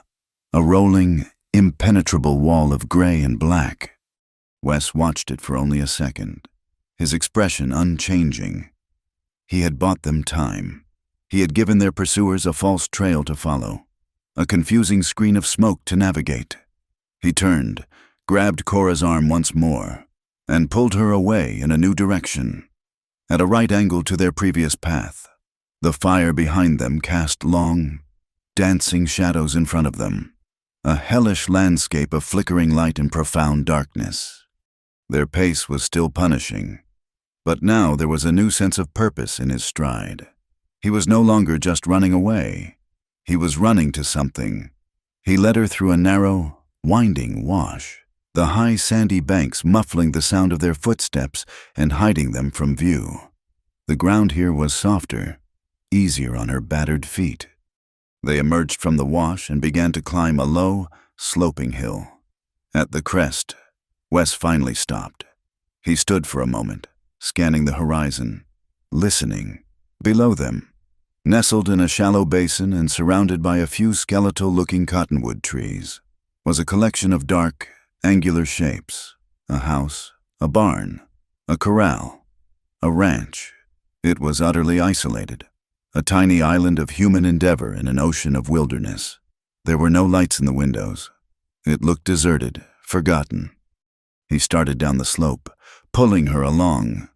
a rolling, impenetrable wall of gray and black. Wes watched it for only a second, his expression unchanging. He had bought them time. He had given their pursuers a false trail to follow, a confusing screen of smoke to navigate. He turned, grabbed Cora's arm once more, and pulled her away in a new direction, at a right angle to their previous path. The fire behind them cast long, dancing shadows in front of them, a hellish landscape of flickering light and profound darkness. Their pace was still punishing, but now there was a new sense of purpose in his stride. He was no longer just running away. He was running to something. He led her through a narrow, winding wash, the high sandy banks muffling the sound of their footsteps and hiding them from view. The ground here was softer, easier on her battered feet. They emerged from the wash and began to climb a low, sloping hill. At the crest, Wes finally stopped. He stood for a moment, scanning the horizon, listening. Below them, nestled in a shallow basin and surrounded by a few skeletal-looking cottonwood trees, was a collection of dark, angular shapes, a house, a barn, a corral, a ranch. It was utterly isolated, a tiny island of human endeavor in an ocean of wilderness. There were no lights in the windows. It looked deserted, forgotten. He started down the slope, pulling her along.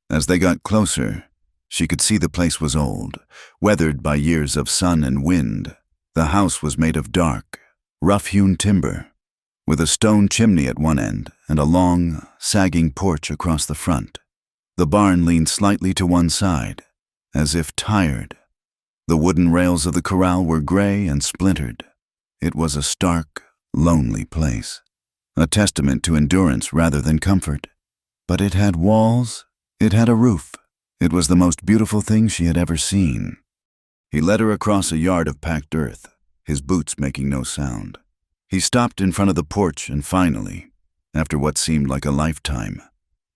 As they got closer, she could see the place was old, weathered by years of sun and wind. The house was made of dark, rough-hewn timber, with a stone chimney at one end and a long, sagging porch across the front. The barn leaned slightly to one side, as if tired. The wooden rails of the corral were gray and splintered. It was a stark, lonely place. a testament to endurance rather than comfort. But it had walls, it had a roof. It was the most beautiful thing she had ever seen. He led her across a yard of packed earth, his boots making no sound. He stopped in front of the porch and finally, after what seemed like a lifetime,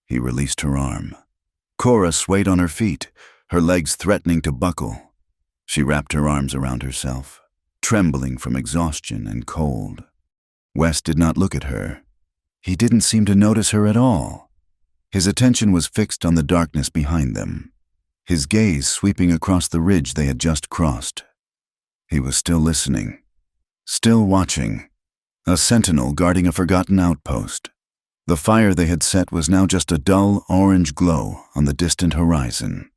he released her arm. Cora swayed on her feet, her legs threatening to buckle. She wrapped her arms around herself, trembling from exhaustion and cold. Wes did not look at her. He didn't seem to notice her at all. His attention was fixed on the darkness behind them, his gaze sweeping across the ridge they had just crossed. He was still listening, still watching, a sentinel guarding a forgotten outpost. The fire they had set was now just a dull orange glow on the distant horizon.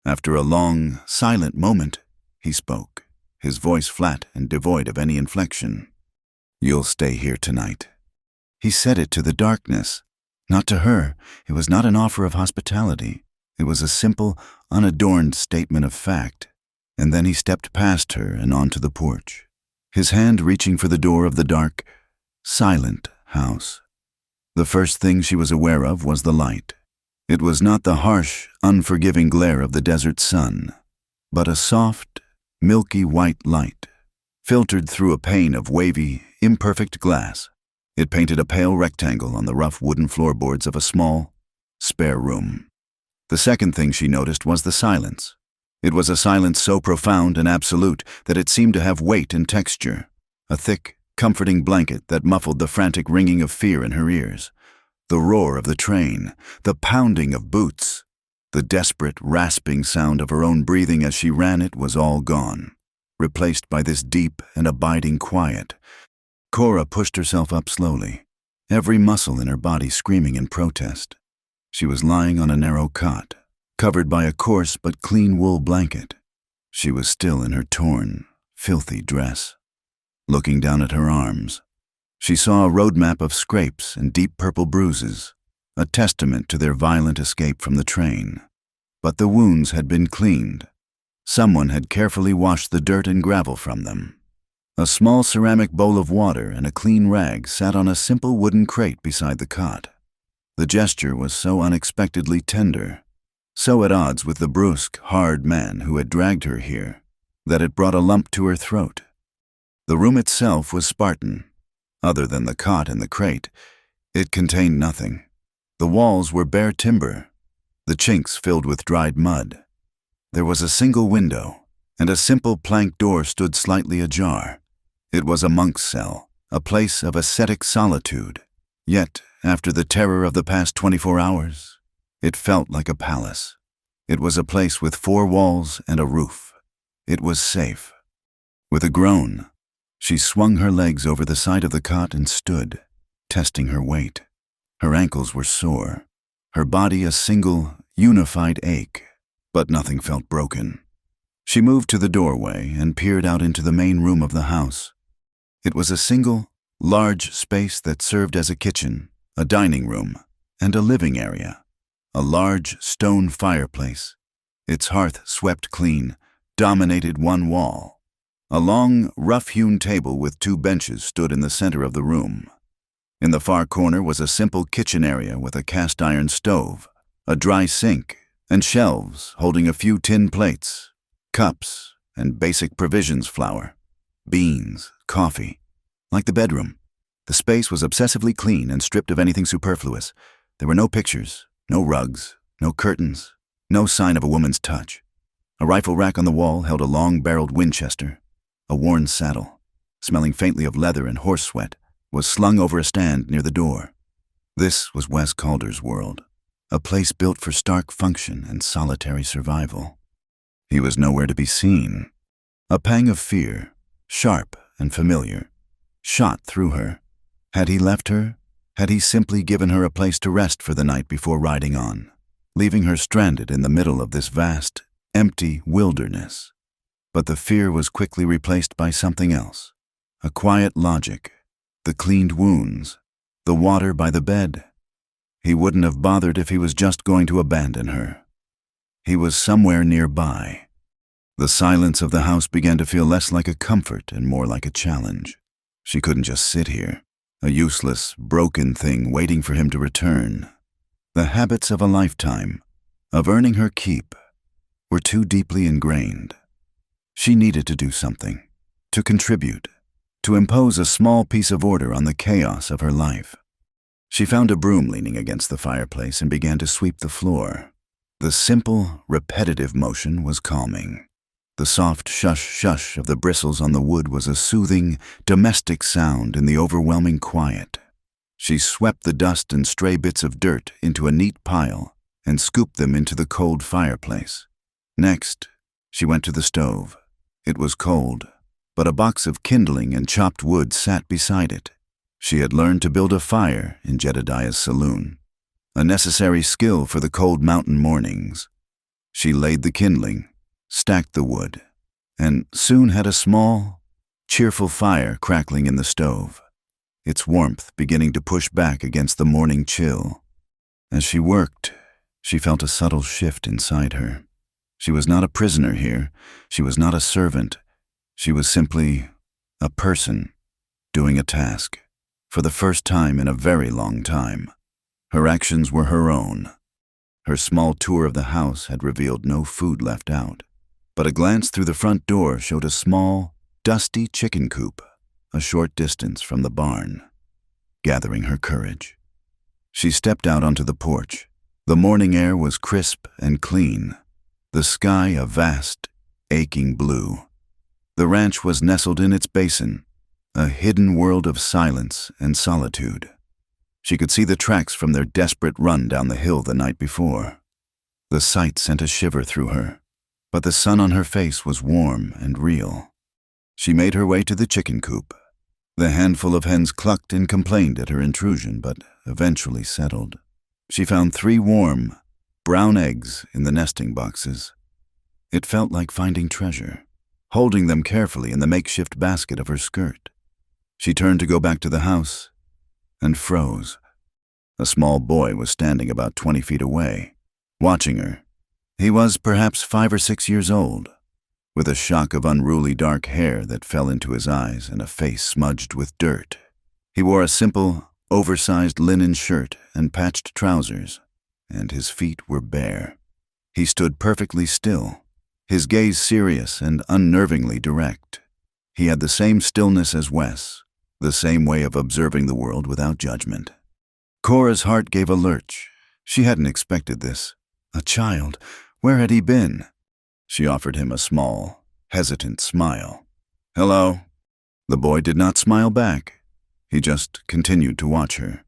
After a long, silent moment, he spoke, his voice flat and devoid of any inflection. "You'll stay here tonight." He said it to the darkness, not to her. It was not an offer of hospitality. It was a simple, unadorned statement of fact. And then he stepped past her and onto the porch, his hand reaching for the door of the dark, silent house. The first thing she was aware of was the light. It was not the harsh, unforgiving glare of the desert sun, but a soft, milky white light, filtered through a pane of wavy, imperfect glass. It painted a pale rectangle on the rough wooden floorboards of a small, spare room. The second thing she noticed was the silence. It was a silence so profound and absolute that it seemed to have weight and texture, a thick, comforting blanket that muffled the frantic ringing of fear in her ears. The roar of the train, the pounding of boots, the desperate, rasping sound of her own breathing as she ran it was all gone, replaced by this deep and abiding quiet. Cora pushed herself up slowly, every muscle in her body screaming in protest. She was lying on a narrow cot, covered by a coarse but clean wool blanket. She was still in her torn, filthy dress. Looking down at her arms, she saw a road map of scrapes and deep purple bruises, a testament to their violent escape from the train. But the wounds had been cleaned. Someone had carefully washed the dirt and gravel from them. A small ceramic bowl of water and a clean rag sat on a simple wooden crate beside the cot. The gesture was so unexpectedly tender, so at odds with the brusque, hard man who had dragged her here, that it brought a lump to her throat. The room itself was Spartan. Other than the cot and the crate, it contained nothing. The walls were bare timber, the chinks filled with dried mud. There was a single window, and a simple plank door stood slightly ajar. It was a monk's cell, a place of ascetic solitude. Yet, after the terror of the past 24 hours, it felt like a palace. It was a place with 4 walls and a roof. It was safe. With a groan, she swung her legs over the side of the cot and stood, testing her weight. Her ankles were sore, her body a single, unified ache, but nothing felt broken. She moved to the doorway and peered out into the main room of the house. It was a single, large space that served as a kitchen, a dining room, and a living area. A large stone fireplace, its hearth swept clean, dominated one wall. A long, rough-hewn table with 2 benches stood in the center of the room. In the far corner was a simple kitchen area with a cast-iron stove, a dry sink, and shelves holding a few tin plates, cups, and basic provisions flour, beans, coffee. Like the bedroom, the space was obsessively clean and stripped of anything superfluous. There were no pictures, no rugs, no curtains, no sign of a woman's touch. A rifle rack on the wall held a long-barreled Winchester. A worn saddle, smelling faintly of leather and horse sweat, was slung over a stand near the door. This was Wes Calder's world, a place built for stark function and solitary survival. He was nowhere to be seen. A pang of fear, sharp and familiar, shot through her. Had he left her? Had he simply given her a place to rest for the night before riding on, leaving her stranded in the middle of this vast, empty wilderness? But the fear was quickly replaced by something else, a quiet logic, the cleaned wounds, the water by the bed. He wouldn't have bothered if he was just going to abandon her. He was somewhere nearby. The silence of the house began to feel less like a comfort and more like a challenge. She couldn't just sit here, a useless, broken thing waiting for him to return. The habits of a lifetime, of earning her keep, were too deeply ingrained. She needed to do something, to contribute, to impose a small piece of order on the chaos of her life. She found a broom leaning against the fireplace and began to sweep the floor. The simple, repetitive motion was calming. The soft shush-shush of the bristles on the wood was a soothing, domestic sound in the overwhelming quiet. She swept the dust and stray bits of dirt into a neat pile and scooped them into the cold fireplace. Next, she went to the stove. It was cold, but a box of kindling and chopped wood sat beside it. She had learned to build a fire in Jedediah's saloon, a necessary skill for the cold mountain mornings. She laid the kindling, stacked the wood, and soon had a small, cheerful fire crackling in the stove, its warmth beginning to push back against the morning chill. As she worked, she felt a subtle shift inside her. She was not a prisoner here. She was not a servant. She was simply a person doing a task for the first time in a very long time. Her actions were her own. Her small tour of the house had revealed no food left out, but a glance through the front door showed a small, dusty chicken coop a short distance from the barn. Gathering her courage, she stepped out onto the porch. The morning air was crisp and clean, the sky a vast, aching blue. The ranch was nestled in its basin, a hidden world of silence and solitude. She could see the tracks from their desperate run down the hill the night before. The sight sent a shiver through her, but the sun on her face was warm and real. She made her way to the chicken coop. The handful of hens clucked and complained at her intrusion, but eventually settled. She found 3 warm, brown eggs in the nesting boxes. It felt like finding treasure, holding them carefully in the makeshift basket of her skirt. She turned to go back to the house and froze. A small boy was standing about 20 feet away, watching her. He was perhaps 5 or 6 years old, with a shock of unruly dark hair that fell into his eyes and a face smudged with dirt. He wore a simple, oversized linen shirt and patched trousers, and his feet were bare. He stood perfectly still, his gaze serious and unnervingly direct. He had the same stillness as Wes, the same way of observing the world without judgment. Cora's heart gave a lurch. She hadn't expected this. A child. Where had he been? She offered him a small, hesitant smile. "Hello." The boy did not smile back. He just continued to watch her.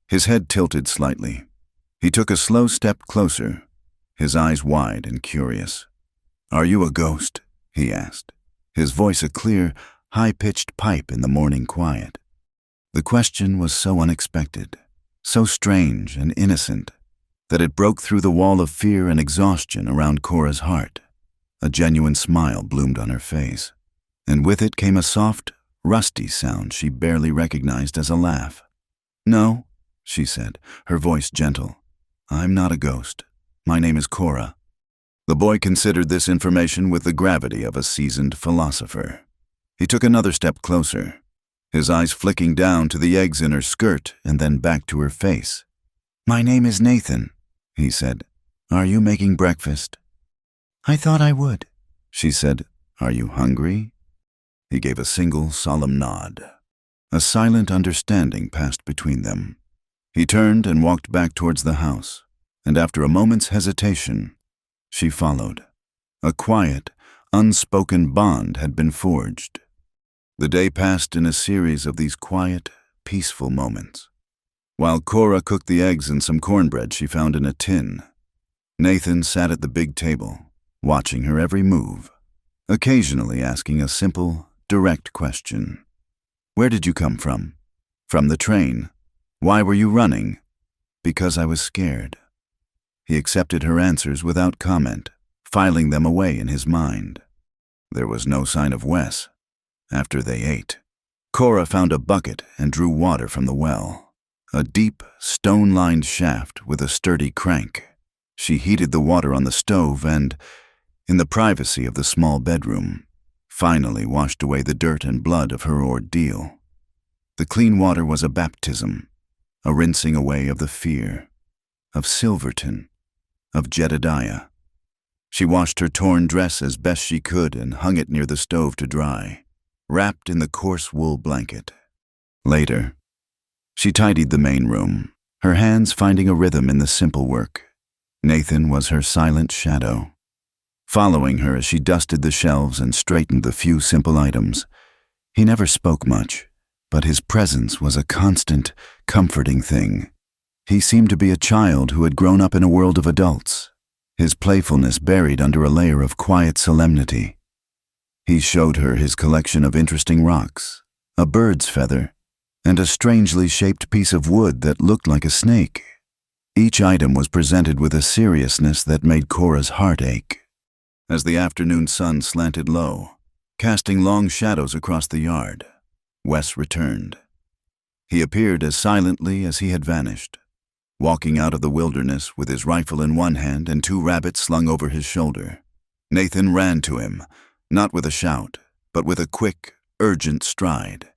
His head tilted slightly. He took a slow step closer, his eyes wide and curious. "Are you a ghost?" he asked, his voice a clear, high-pitched pipe in the morning quiet. The question was so unexpected, so strange and innocent, that it broke through the wall of fear and exhaustion around Cora's heart. A genuine smile bloomed on her face, and with it came a soft, rusty sound she barely recognized as a laugh. "No," she said, her voice gentle. "I'm not a ghost. My name is Cora." The boy considered this information with the gravity of a seasoned philosopher. He took another step closer, his eyes flicking down to the eggs in her skirt and then back to her face. "My name is Nathan," he said. "Are you making breakfast?" "I thought I would," she said. "Are you hungry?" He gave a single solemn nod. A silent understanding passed between them. He turned and walked back towards the house, and after a moment's hesitation, she followed. A quiet, unspoken bond had been forged. The day passed in a series of these quiet, peaceful moments. While Cora cooked the eggs and some cornbread she found in a tin, Nathan sat at the big table, watching her every move, occasionally asking a simple, direct question. "Where did you come from?" "From the train." "Why were you running?" "Because I was scared." He accepted her answers without comment, filing them away in his mind. There was no sign of Wes. After they ate, Cora found a bucket and drew water from the well, a deep, stone-lined shaft with a sturdy crank. She heated the water on the stove and, in the privacy of the small bedroom, finally washed away the dirt and blood of her ordeal. The clean water was a baptism, a rinsing away of the fear, of Silverton, of Jedediah. She washed her torn dress as best she could and hung it near the stove to dry, wrapped in the coarse wool blanket. Later, she tidied the main room, her hands finding a rhythm in the simple work. Nathan was her silent shadow, following her as she dusted the shelves and straightened the few simple items. He never spoke much, but his presence was a constant, comforting thing. He seemed to be a child who had grown up in a world of adults, his playfulness buried under a layer of quiet solemnity. He showed her his collection of interesting rocks, a bird's feather, and a strangely shaped piece of wood that looked like a snake. Each item was presented with a seriousness that made Cora's heart ache. As the afternoon sun slanted low, casting long shadows across the yard, Wes returned. He appeared as silently as he had vanished, walking out of the wilderness with his rifle in one hand and 2 rabbits slung over his shoulder. Nathan ran to him, not with a shout, but with a quick, urgent stride,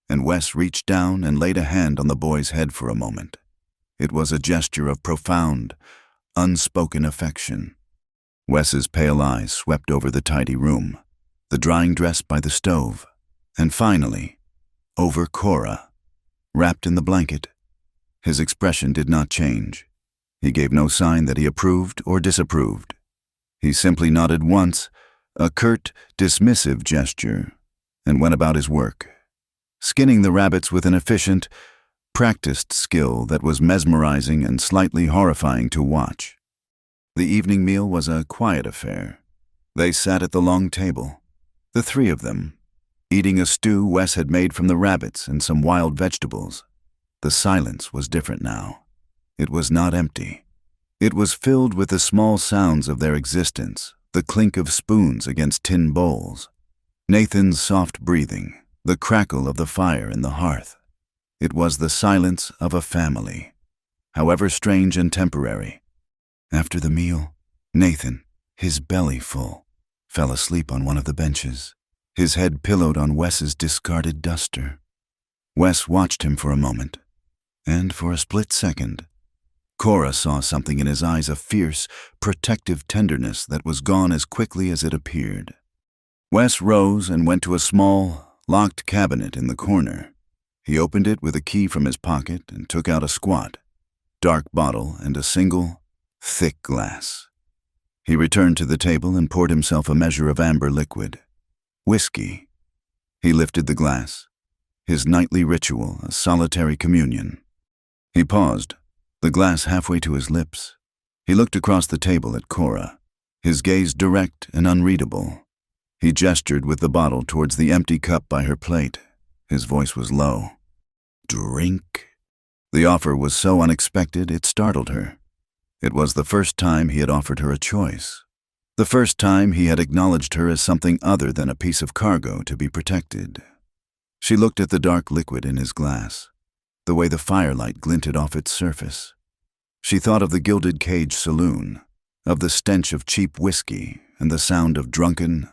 and Wes reached down and laid a hand on the boy's head for a moment. It was a gesture of profound, unspoken affection. Wes's pale eyes swept over the tidy room, the drying dress by the stove, and finally, over Cora, wrapped in the blanket. His expression did not change. He gave no sign that he approved or disapproved. He simply nodded once, a curt, dismissive gesture, and went about his work, skinning the rabbits with an efficient, practiced skill that was mesmerizing and slightly horrifying to watch. The evening meal was a quiet affair. They sat at the long table, the 3 of them, eating a stew Wes had made from the rabbits and some wild vegetables. The silence was different now. It was not empty. It was filled with the small sounds of their existence, the clink of spoons against tin bowls, Nathan's soft breathing, the crackle of the fire in the hearth. It was the silence of a family, however strange and temporary. After the meal, Nathan, his belly full, fell asleep on one of the benches, his head pillowed on Wes's discarded duster. Wes watched him for a moment, and for a split second, Cora saw something in his eyes of fierce, protective tenderness that was gone as quickly as it appeared. Wes rose and went to a small, locked cabinet in the corner. He opened it with a key from his pocket and took out a squat, dark bottle and a single, thick glass. He returned to the table and poured himself a measure of amber liquid. Whiskey. He lifted the glass, his nightly ritual, a solitary communion. He paused, the glass halfway to his lips. He looked across the table at Cora, his gaze direct and unreadable. He gestured with the bottle towards the empty cup by her plate. His voice was low. Drink. The offer was so unexpected it startled her. It was the first time he had offered her a choice. The first time he had acknowledged her as something other than a piece of cargo to be protected. She looked at the dark liquid in his glass, the way the firelight glinted off its surface. She thought of the Gilded Cage saloon, of the stench of cheap whiskey and the sound of drunken,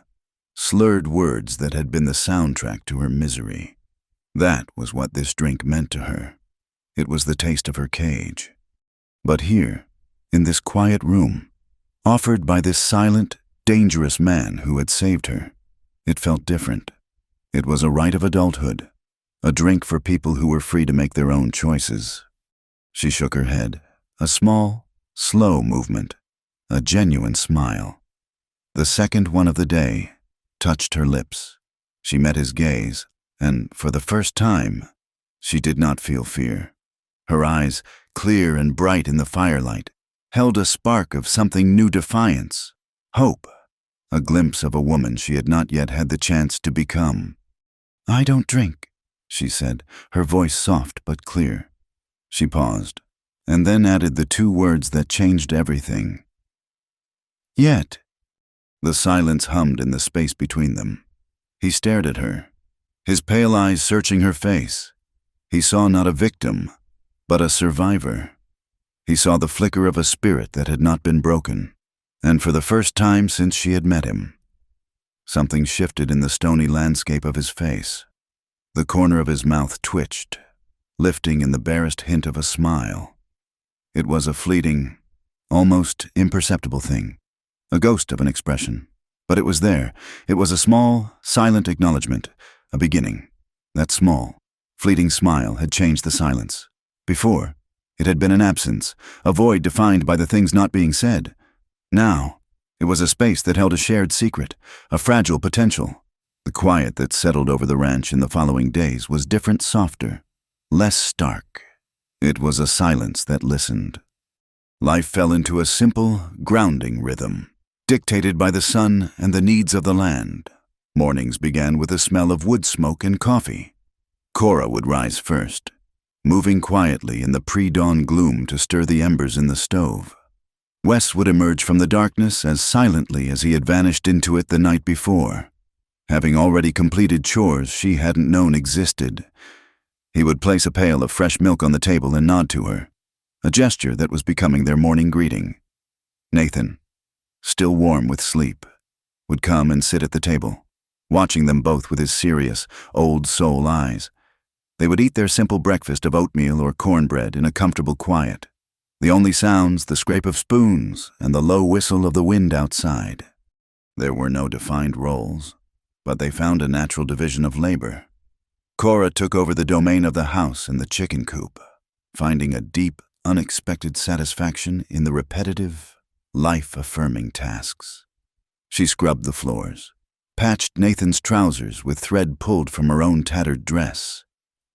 slurred words that had been the soundtrack to her misery. That was what this drink meant to her. It was the taste of her cage. But here, in this quiet room, offered by this silent, dangerous man who had saved her, it felt different. It was a rite of adulthood, a drink for people who were free to make their own choices. She shook her head, a small, slow movement, a genuine smile. The second one of the day touched her lips. She met his gaze, and for the first time, she did not feel fear. Her eyes, clear and bright in the firelight, held a spark of something new: defiance, hope, a glimpse of a woman she had not yet had the chance to become. "I don't drink," she said, her voice soft but clear. She paused, and then added the 2 words that changed everything. "Yet." The silence hummed in the space between them. He stared at her, his pale eyes searching her face. He saw not a victim, but a survivor. He saw the flicker of a spirit that had not been broken, and for the first time since she had met him, something shifted in the stony landscape of his face. The corner of his mouth twitched, lifting in the barest hint of a smile. It was a fleeting, almost imperceptible thing, a ghost of an expression. But it was there. It was a small, silent acknowledgement, a beginning. That small, fleeting smile had changed the silence. Before, it had been an absence, a void defined by the things not being said. Now, it was a space that held a shared secret, a fragile potential. The quiet that settled over the ranch in the following days was different, softer, less stark. It was a silence that listened. Life fell into a simple, grounding rhythm, dictated by the sun and the needs of the land. Mornings began with a smell of wood smoke and coffee. Cora would rise first, moving quietly in the pre-dawn gloom to stir the embers in the stove. Wes would emerge from the darkness as silently as he had vanished into it the night before, having already completed chores she hadn't known existed. He would place a pail of fresh milk on the table and nod to her, a gesture that was becoming their morning greeting. Nathan, still warm with sleep, would come and sit at the table, watching them both with his serious, old-soul eyes. They would eat their simple breakfast of oatmeal or cornbread in a comfortable quiet. The only sounds, the scrape of spoons and the low whistle of the wind outside. There were no defined roles, but they found a natural division of labor. Cora took over the domain of the house and the chicken coop, finding a deep, unexpected satisfaction in the repetitive, life-affirming tasks. She scrubbed the floors, patched Nathan's trousers with thread pulled from her own tattered dress,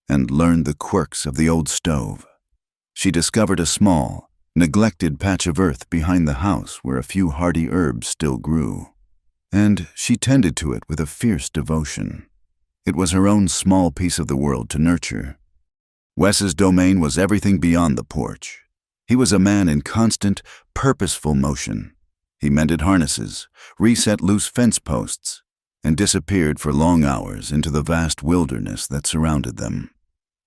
and learned the quirks of the old stove. She discovered a small, neglected patch of earth behind the house where a few hardy herbs still grew, and she tended to it with a fierce devotion. It was her own small piece of the world to nurture. Wes's domain was everything beyond the porch. He was a man in constant, purposeful motion. He mended harnesses, reset loose fence posts, and disappeared for long hours into the vast wilderness that surrounded them,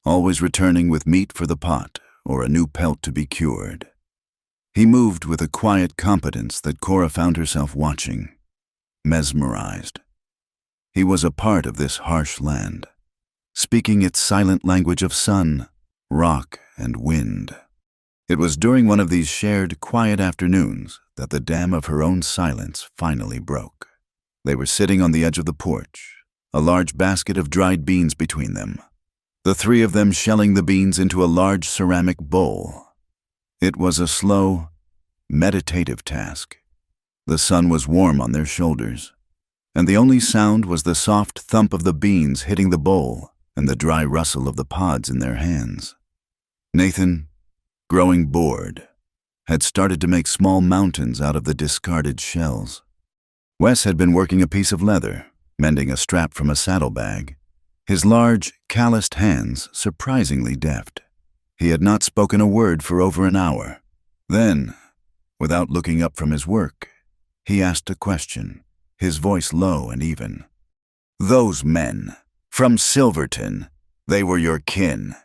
always returning with meat for the pot or a new pelt to be cured. He moved with a quiet competence that Cora found herself watching, mesmerized. He was a part of this harsh land, speaking its silent language of sun, rock, and wind. It was during one of these shared, quiet afternoons that the dam of her own silence finally broke. They were sitting on the edge of the porch, a large basket of dried beans between them, the three of them shelling the beans into a large ceramic bowl. It was a slow, meditative task. The sun was warm on their shoulders, and the only sound was the soft thump of the beans hitting the bowl and the dry rustle of the pods in their hands. Nathan, growing bored, had started to make small mountains out of the discarded shells. Wes had been working a piece of leather, mending a strap from a saddlebag, his large, calloused hands surprisingly deft. He had not spoken a word for over an hour. Then, without looking up from his work, he asked a question, his voice low and even. "Those men, from Silverton, they were your kin."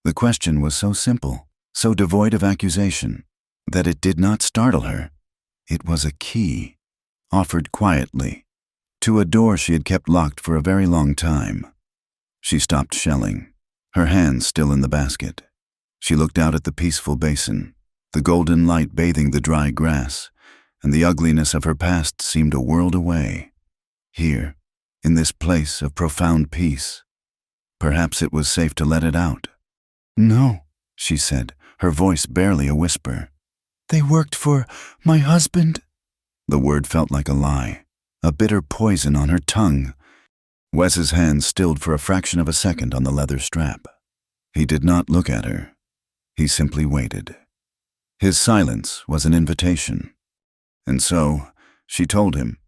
The question was so simple, so devoid of accusation, that it did not startle her. It was a key, offered quietly, to a door she had kept locked for a very long time. She stopped shelling, her hands still in the basket. She looked out at the peaceful basin, the golden light bathing the dry grass, and the ugliness of her past seemed a world away. Here, in this place of profound peace, perhaps it was safe to let it out. "No," she said, her voice barely a whisper. "They worked for my husband." The word felt like a lie, a bitter poison on her tongue. Wes's hand stilled for a fraction of a second on the leather strap. He did not look at her. He simply waited. His silence was an invitation. And so, she told him.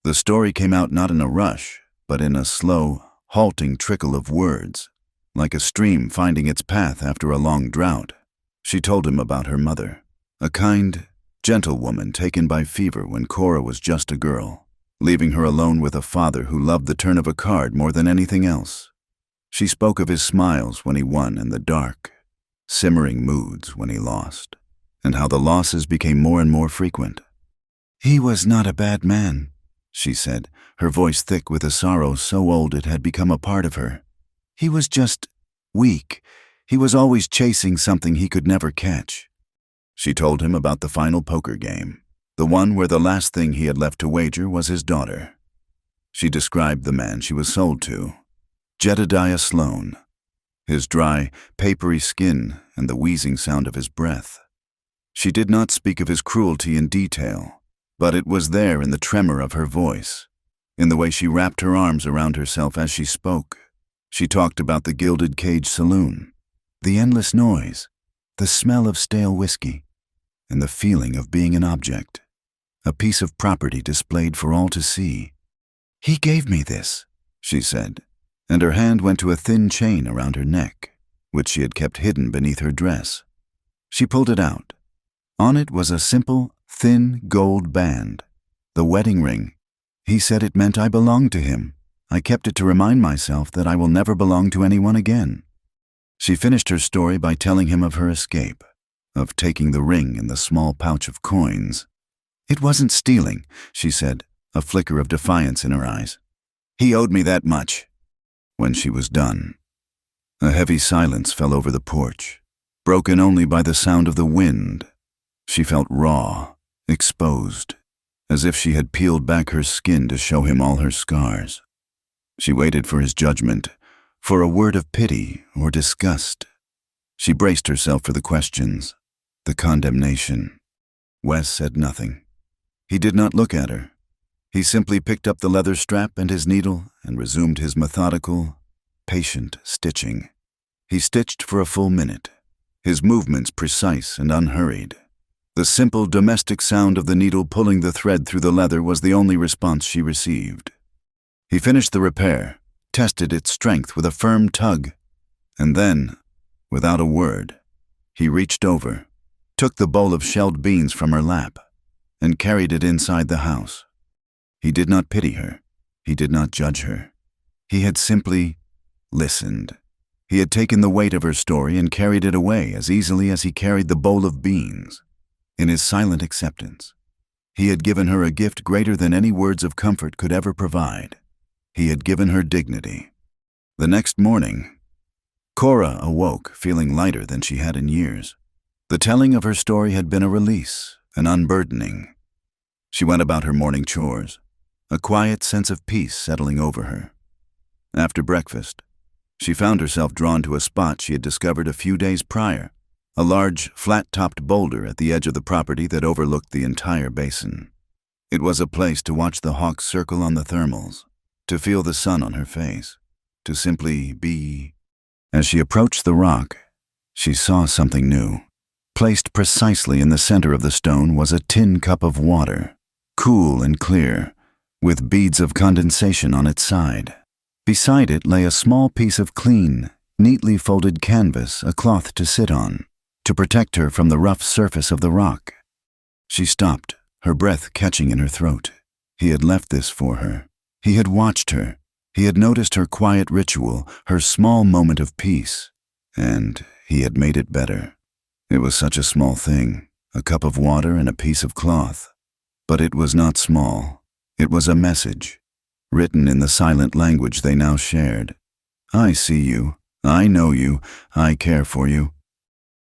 The story came out not in a rush, but in a slow, halting trickle of words, like a stream finding its path after a long drought. She told him about her mother, a kind, gentle woman taken by fever when Cora was just a girl, leaving her alone with a father who loved the turn of a card more than anything else. She spoke of his smiles when he won and the dark, simmering moods when he lost, and how the losses became more and more frequent. "He was not a bad man," she said, her voice thick with a sorrow so old it had become a part of her. He was just weak. He was always chasing something he could never catch. She told him about the final poker game, the one where the last thing he had left to wager was his daughter. She described the man she was sold to, Jedediah Sloan, his dry, papery skin and the wheezing sound of his breath. She did not speak of his cruelty in detail, but it was there in the tremor of her voice, in the way she wrapped her arms around herself as she spoke. She talked about the gilded cage saloon, the endless noise, the smell of stale whiskey, and the feeling of being an object, a piece of property displayed for all to see. "He gave me this," she said, and her hand went to a thin chain around her neck, which she had kept hidden beneath her dress. She pulled it out. On it was a simple, thin gold band, the wedding ring. He said it meant I belonged to him. I kept it to remind myself that I will never belong to anyone again. She finished her story by telling him of her escape, of taking the ring and the small pouch of coins. "It wasn't stealing," she said, a flicker of defiance in her eyes. "He owed me that much." When she was done, a heavy silence fell over the porch, broken only by the sound of the wind. She felt raw, exposed, as if she had peeled back her skin to show him all her scars. She waited for his judgment, for a word of pity or disgust. She braced herself for the questions, the condemnation. Wes said nothing. He did not look at her. He simply picked up the leather strap and his needle and resumed his methodical, patient stitching. He stitched for a full minute, his movements precise and unhurried. The simple domestic sound of the needle pulling the thread through the leather was the only response she received. He finished the repair, tested its strength with a firm tug, and then, without a word, he reached over, took the bowl of shelled beans from her lap, and carried it inside the house. He did not pity her. He did not judge her. He had simply listened. He had taken the weight of her story and carried it away as easily as he carried the bowl of beans. In his silent acceptance, he had given her a gift greater than any words of comfort could ever provide. He had given her dignity. The next morning, Cora awoke feeling lighter than she had in years. The telling of her story had been a release, an unburdening. She went about her morning chores, a quiet sense of peace settling over her. After breakfast, she found herself drawn to a spot she had discovered a few days prior, a large, flat-topped boulder at the edge of the property that overlooked the entire basin. It was a place to watch the hawks circle on the thermals, to feel the sun on her face, to simply be. As she approached the rock, she saw something new. Placed precisely in the center of the stone was a tin cup of water, cool and clear, with beads of condensation on its side. Beside it lay a small piece of clean, neatly folded canvas, a cloth to sit on, to protect her from the rough surface of the rock. She stopped, her breath catching in her throat. He had left this for her. He had watched her. He had noticed her quiet ritual, her small moment of peace, and he had made it better. It was such a small thing, a cup of water and a piece of cloth. But it was not small. It was a message, written in the silent language they now shared. "I see you. I know you. I care for you."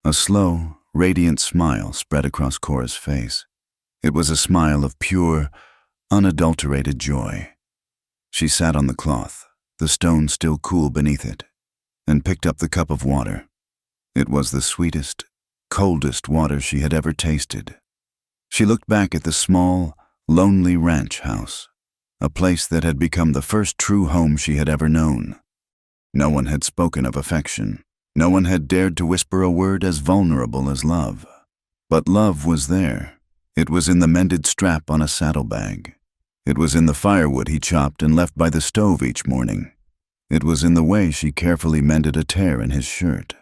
A slow, radiant smile spread across Cora's face. It was a smile of pure, unadulterated joy. She sat on the cloth, the stone still cool beneath it, and picked up the cup of water. It was the sweetest, coldest water she had ever tasted. She looked back at the small, lonely ranch house, a place that had become the first true home she had ever known. No one had spoken of affection. No one had dared to whisper a word as vulnerable as love. But love was there. It was in the mended strap on a saddlebag. It was in the firewood he chopped and left by the stove each morning. It was in the way she carefully mended a tear in his shirt,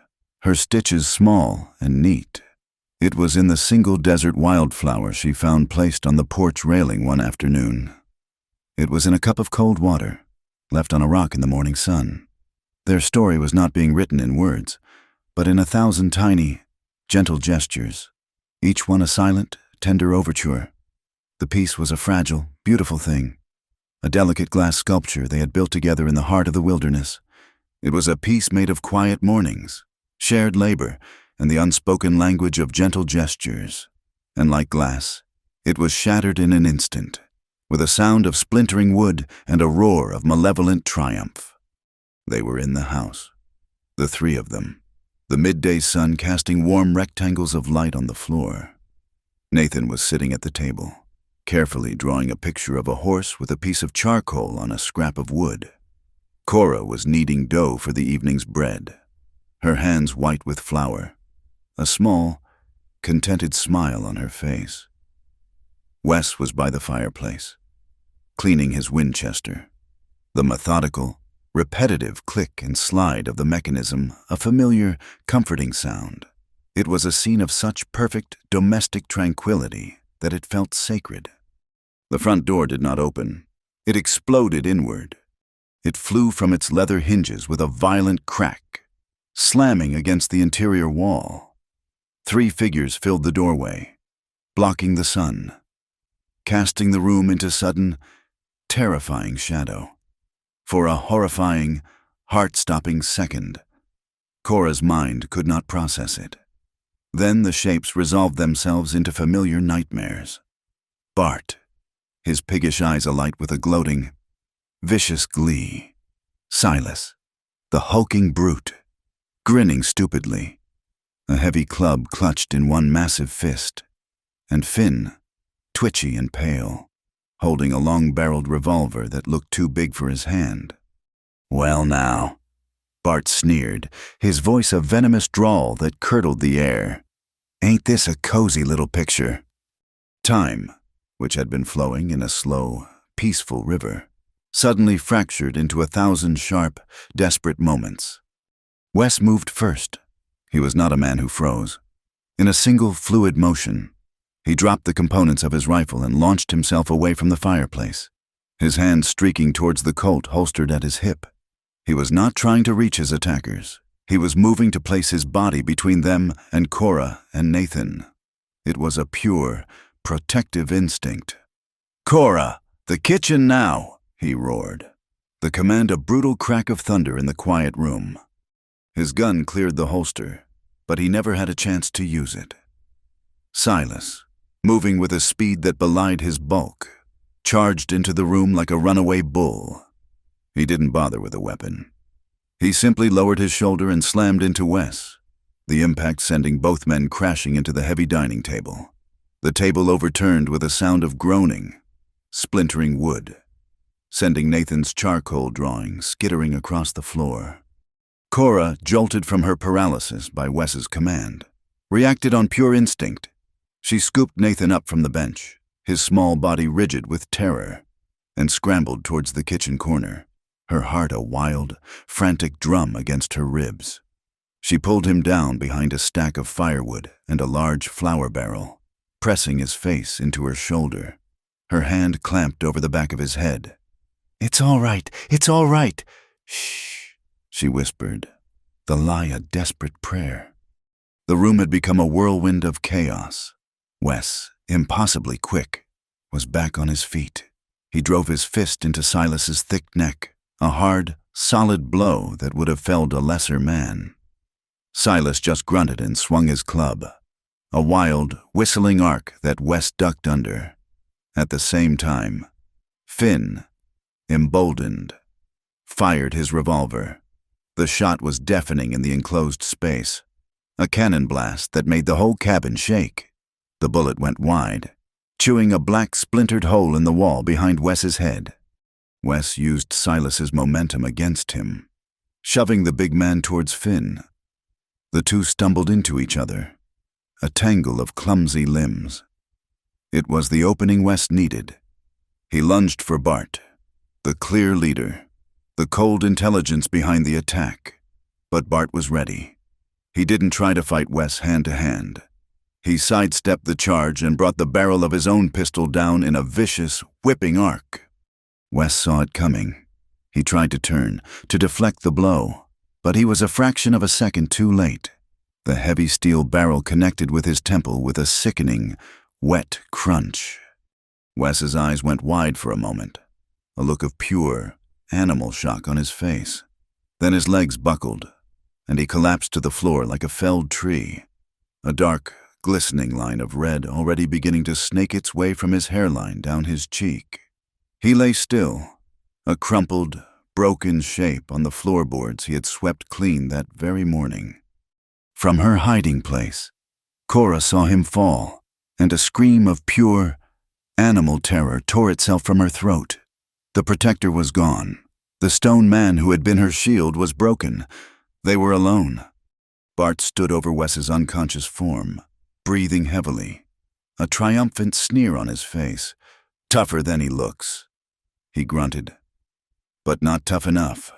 her stitches small and neat. It was in the single desert wildflower she found placed on the porch railing one afternoon. It was in a cup of cold water, left on a rock in the morning sun. Their story was not being written in words, but in 1,000 tiny, gentle gestures, each one a silent, tender overture. The piece was a fragile, beautiful thing, a delicate glass sculpture they had built together in the heart of the wilderness, It was a peace made of quiet mornings, shared labor, and the unspoken language of gentle gestures. And like glass, it was shattered in an instant, with a sound of splintering wood and a roar of malevolent triumph. They were in the house, the three of them, the midday sun casting warm rectangles of light on the floor. Nathan was sitting at the table, carefully drawing a picture of a horse with a piece of charcoal on a scrap of wood. Cora was kneading dough for the evening's bread, her hands white with flour, a small, contented smile on her face. Wes was by the fireplace, cleaning his Winchester, the methodical, repetitive click and slide of the mechanism a familiar, comforting sound. It was a scene of such perfect domestic tranquility that it felt sacred. The front door did not open. It exploded inward. It flew from its leather hinges with a violent crack, slamming against the interior wall. 3 figures filled the doorway, blocking the sun, casting the room into sudden, terrifying shadow. For a horrifying, heart-stopping second, Cora's mind could not process it. Then the shapes resolved themselves into familiar nightmares. Bart, his piggish eyes alight with a gloating, vicious glee. Silas, the hulking brute, grinning stupidly, a heavy club clutched in one massive fist. And Finn, twitchy and pale, holding a long-barreled revolver that looked too big for his hand. "Well now," Bart sneered, his voice a venomous drawl that curdled the air. "Ain't this a cozy little picture?" Time, which had been flowing in a slow, peaceful river, suddenly fractured into 1,000 sharp, desperate moments. Wes moved first. He was not a man who froze. In a single fluid motion, he dropped the components of his rifle and launched himself away from the fireplace, his hand streaking towards the Colt holstered at his hip. He was not trying to reach his attackers. He was moving to place his body between them and Cora and Nathan. It was a pure, protective instinct. "Cora, the kitchen now!" he roared, the command a brutal crack of thunder in the quiet room. His gun cleared the holster, but he never had a chance to use it. Silas, moving with a speed that belied his bulk, charged into the room like a runaway bull. He didn't bother with a weapon. He simply lowered his shoulder and slammed into Wes, the impact sending both men crashing into the heavy dining table. The table overturned with a sound of groaning, splintering wood, sending Nathan's charcoal drawing skittering across the floor. Cora, jolted from her paralysis by Wes's command, reacted on pure instinct. She scooped Nathan up from the bench, his small body rigid with terror, and scrambled towards the kitchen corner, her heart a wild, frantic drum against her ribs. She pulled him down behind a stack of firewood and a large flour barrel, pressing his face into her shoulder, her hand clamped over the back of his head. "It's all right, it's all right." "Shh," she whispered, the lie a desperate prayer. The room had become a whirlwind of chaos. Wes, impossibly quick, was back on his feet. He drove his fist into Silas's thick neck, a hard, solid blow that would have felled a lesser man. Silas just grunted and swung his club, a wild, whistling arc that Wes ducked under. At the same time, Finn, emboldened, fired his revolver. The shot was deafening in the enclosed space, a cannon blast that made the whole cabin shake. The bullet went wide, chewing a black splintered hole in the wall behind Wes's head. Wes used Silas's momentum against him, shoving the big man towards Finn. The two stumbled into each other, a tangle of clumsy limbs. It was the opening Wes needed. He lunged for Bart, the clear leader, the cold intelligence behind the attack. But Bart was ready. He didn't try to fight Wes hand to hand. He sidestepped the charge and brought the barrel of his own pistol down in a vicious, whipping arc. Wes saw it coming. He tried to turn, to deflect the blow, but he was a fraction of a second too late. The heavy steel barrel connected with his temple with a sickening, wet crunch. Wes's eyes went wide for a moment, a look of pure, animal shock on his face. Then his legs buckled, and he collapsed to the floor like a felled tree, a dark, glistening line of red already beginning to snake its way from his hairline down his cheek. He lay still, a crumpled, broken shape on the floorboards he had swept clean that very morning. From her hiding place, Cora saw him fall, and a scream of pure, animal terror tore itself from her throat. The protector was gone. The stone man who had been her shield was broken. They were alone. Bart stood over Wes's unconscious form, breathing heavily, a triumphant sneer on his face. "Tougher than he looks," he grunted. "But not tough enough."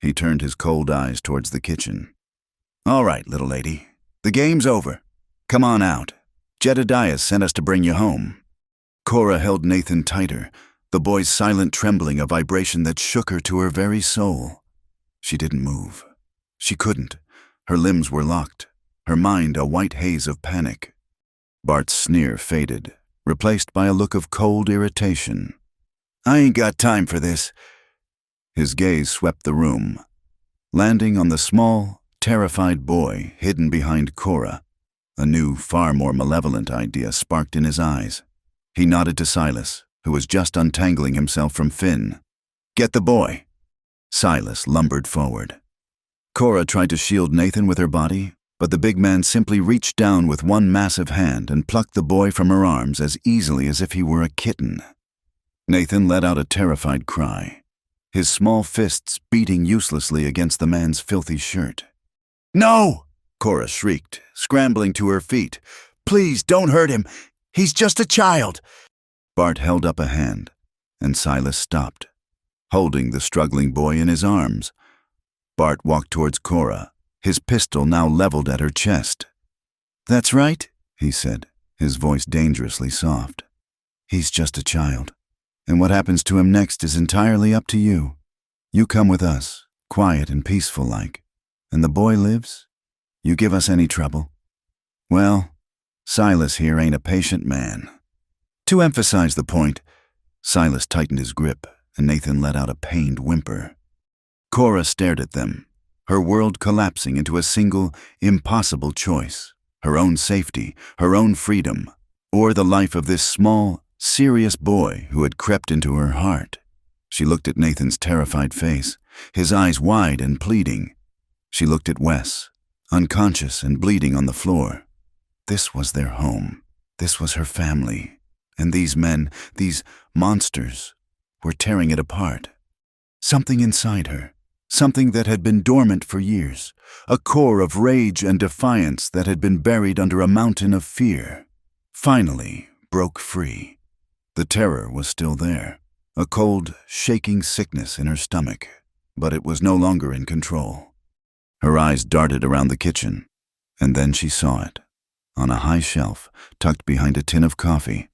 He turned his cold eyes towards the kitchen. "All right, little lady. The game's over. Come on out. Jedediah sent us to bring you home." Cora held Nathan tighter, the boy's silent trembling a vibration that shook her to her very soul. She didn't move. She couldn't. Her limbs were locked, her mind a white haze of panic. Bart's sneer faded, replaced by a look of cold irritation. "I ain't got time for this." His gaze swept the room, landing on the small, terrified boy hidden behind Cora. A new, far more malevolent idea sparked in his eyes. He nodded to Silas, who was just untangling himself from Finn. "Get the boy." Silas lumbered forward. Cora tried to shield Nathan with her body, but the big man simply reached down with one massive hand and plucked the boy from her arms as easily as if he were a kitten. Nathan let out a terrified cry, his small fists beating uselessly against the man's filthy shirt. "No!" Cora shrieked, scrambling to her feet. "Please don't hurt him. He's just a child." Bart held up a hand, and Silas stopped, holding the struggling boy in his arms. Bart walked towards Cora, his pistol now leveled at her chest. "That's right," he said, his voice dangerously soft. "He's just a child, and what happens to him next is entirely up to you. You come with us, quiet and peaceful like, and the boy lives. You give us any trouble, well, Silas here ain't a patient man." To emphasize the point, Silas tightened his grip, and Nathan let out a pained whimper. Cora stared at them, her world collapsing into a single, impossible choice: her own safety, her own freedom, or the life of this small, serious boy who had crept into her heart. She looked at Nathan's terrified face, his eyes wide and pleading. She looked at Wes, unconscious and bleeding on the floor. This was their home. This was her family. And these men, these monsters, were tearing it apart. Something inside her, something that had been dormant for years, a core of rage and defiance that had been buried under a mountain of fear, finally broke free. The terror was still there, a cold, shaking sickness in her stomach, but it was no longer in control. Her eyes darted around the kitchen, and then she saw it. On a high shelf, tucked behind a tin of coffee,